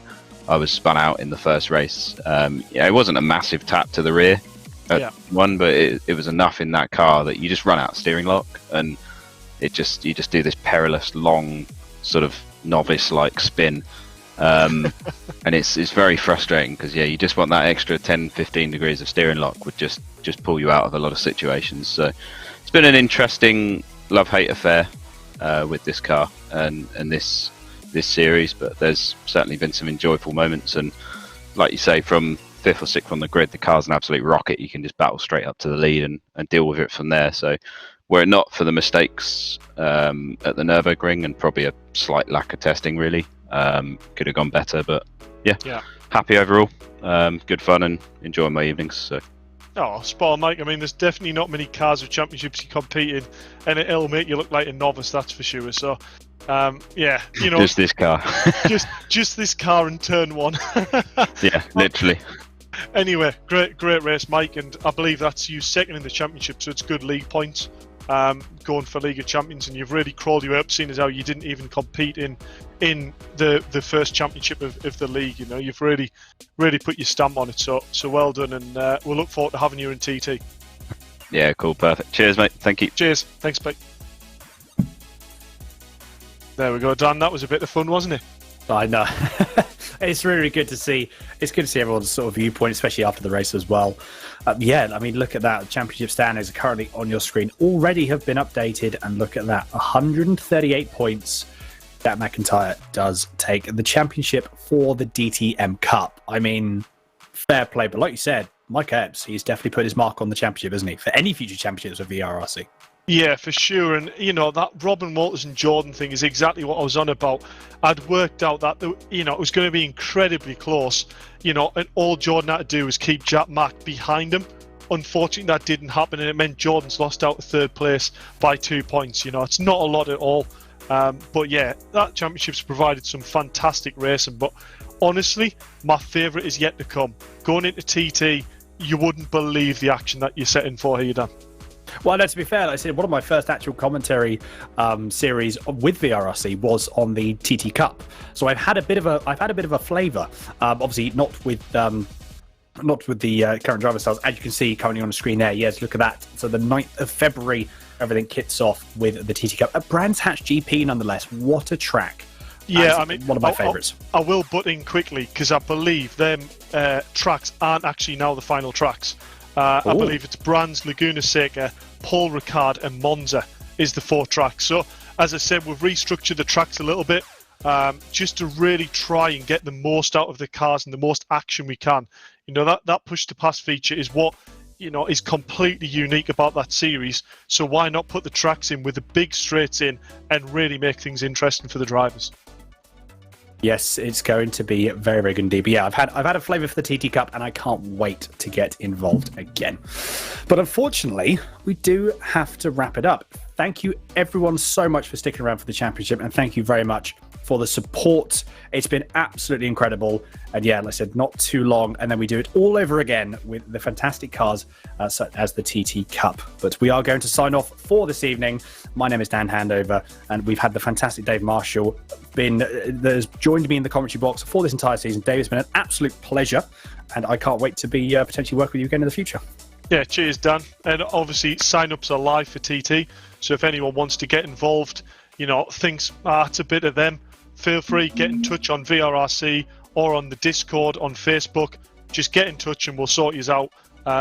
I was spun out in the first race. It wasn't a massive tap to the rear at one, but it was enough in that car that you just run out of steering lock, and you just do this perilous long sort of novice-like spin. And it's very frustrating because you just want that extra 10-15 degrees of steering lock would just pull you out of a lot of situations. So it's been an interesting love-hate affair with this car and this series, but there's certainly been some enjoyable moments, and like you say, from 5th or 6th on the grid, the car's an absolute rocket. You can just battle straight up to the lead and deal with it from there. So were it not for the mistakes at the Nürburgring and probably a slight lack of testing, really, could have gone better. But happy overall. Good fun and enjoying my evenings. So. Oh, spot on, Mike. I mean, there's definitely not many cars with championships you compete in, and it'll make you look like a novice, that's for sure. So, just this car, just this car in turn one. Yeah, literally. Anyway, great race, Mike, and I believe that's you second in the championship, so it's good league points. Going for League of Champions, and you've really crawled you up, seeing as how you didn't even compete in the first championship of the league. You've really put your stamp on it, so well done, and we'll look forward to having you in TT. Yeah, cool, perfect. Cheers, mate. Thank you. Cheers. Thanks, mate. There we go, Dan. That was a bit of fun, wasn't it? I know. It's really good to see. It's good to see everyone's sort of viewpoint, especially after the race as well. I mean, look at that. Championship standings are currently on your screen. Already have been updated, and look at that. 138 points that McIntyre does take the championship for the DTM Cup. I mean, fair play. But like you said, Mike Ebbs, he's definitely put his mark on the championship, isn't he? For any future championships of VRRC. Yeah, for sure. And, that Robin Walters and Jordan thing is exactly what I was on about. I'd worked out that, it was going to be incredibly close, and all Jordan had to do was keep Jack Mack behind him. Unfortunately, that didn't happen, and it meant Jordan's lost out to third place by 2 points. It's not a lot at all. But yeah, that championship's provided some fantastic racing. But honestly, my favourite is yet to come. Going into TT, you wouldn't believe the action that you're setting for here, Dan. Well, no, to be fair, like I said, one of my first actual commentary series with VRRC was on the TT Cup. So I've had a bit of a flavour. Obviously, not with the current driver styles, as you can see currently on the screen there. Yes, look at that. So the 9th of February, everything kicks off with the TT Cup. A Brands Hatch GP, nonetheless. What a track! Yeah, I mean, one of my favourites. I will butt in quickly because I believe them tracks aren't actually now the final tracks. I believe it's Brands, Laguna Seca, Paul Ricard and Monza is the 4 tracks. So, as I said, we've restructured the tracks a little bit just to really try and get the most out of the cars and the most action we can. That push-to-pass feature is what, is completely unique about that series. So why not put the tracks in with the big straights in and really make things interesting for the drivers? Yes, it's going to be very, very good indeed. But yeah, I've had a flavour for the TT Cup, and I can't wait to get involved again. But unfortunately, we do have to wrap it up. Thank you, everyone, so much for sticking around for the championship, and thank you very much for the support. It's been absolutely incredible. And yeah, like I said, not too long, and then we do it all over again with the fantastic cars such as the TT Cup. But we are going to sign off for this evening. My name is Dan Handover, and we've had the fantastic Dave Marshall that has joined me in the commentary box for this entire season. Dave, it's been an absolute pleasure, and I can't wait to be potentially work with you again in the future. Yeah, cheers, Dan. And obviously, sign-ups are live for TT, so if anyone wants to get involved, thinks it's a bit of them, feel free, get in touch on VRRC or on the Discord on Facebook. Just get in touch and we'll sort you out.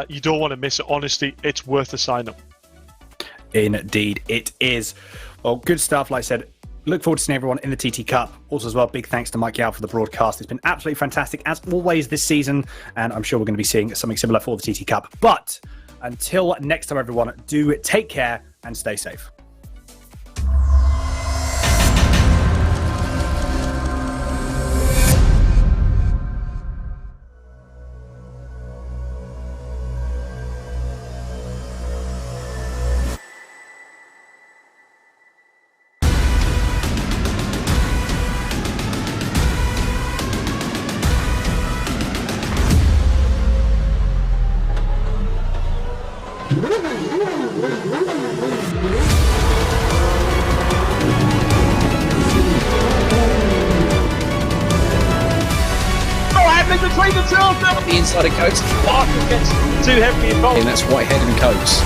You don't want to miss it. Honestly, it's worth a sign up. Indeed, it is. Well, good stuff. Like I said, look forward to seeing everyone in the TT Cup. Also, as well, big thanks to Mike Yao for the broadcast. It's been absolutely fantastic, as always, this season. And I'm sure we're going to be seeing something similar for the TT Cup. But until next time, everyone, do take care and stay safe. The inside of Coates. Gets too heavily involved. And that's Whitehead and Coates.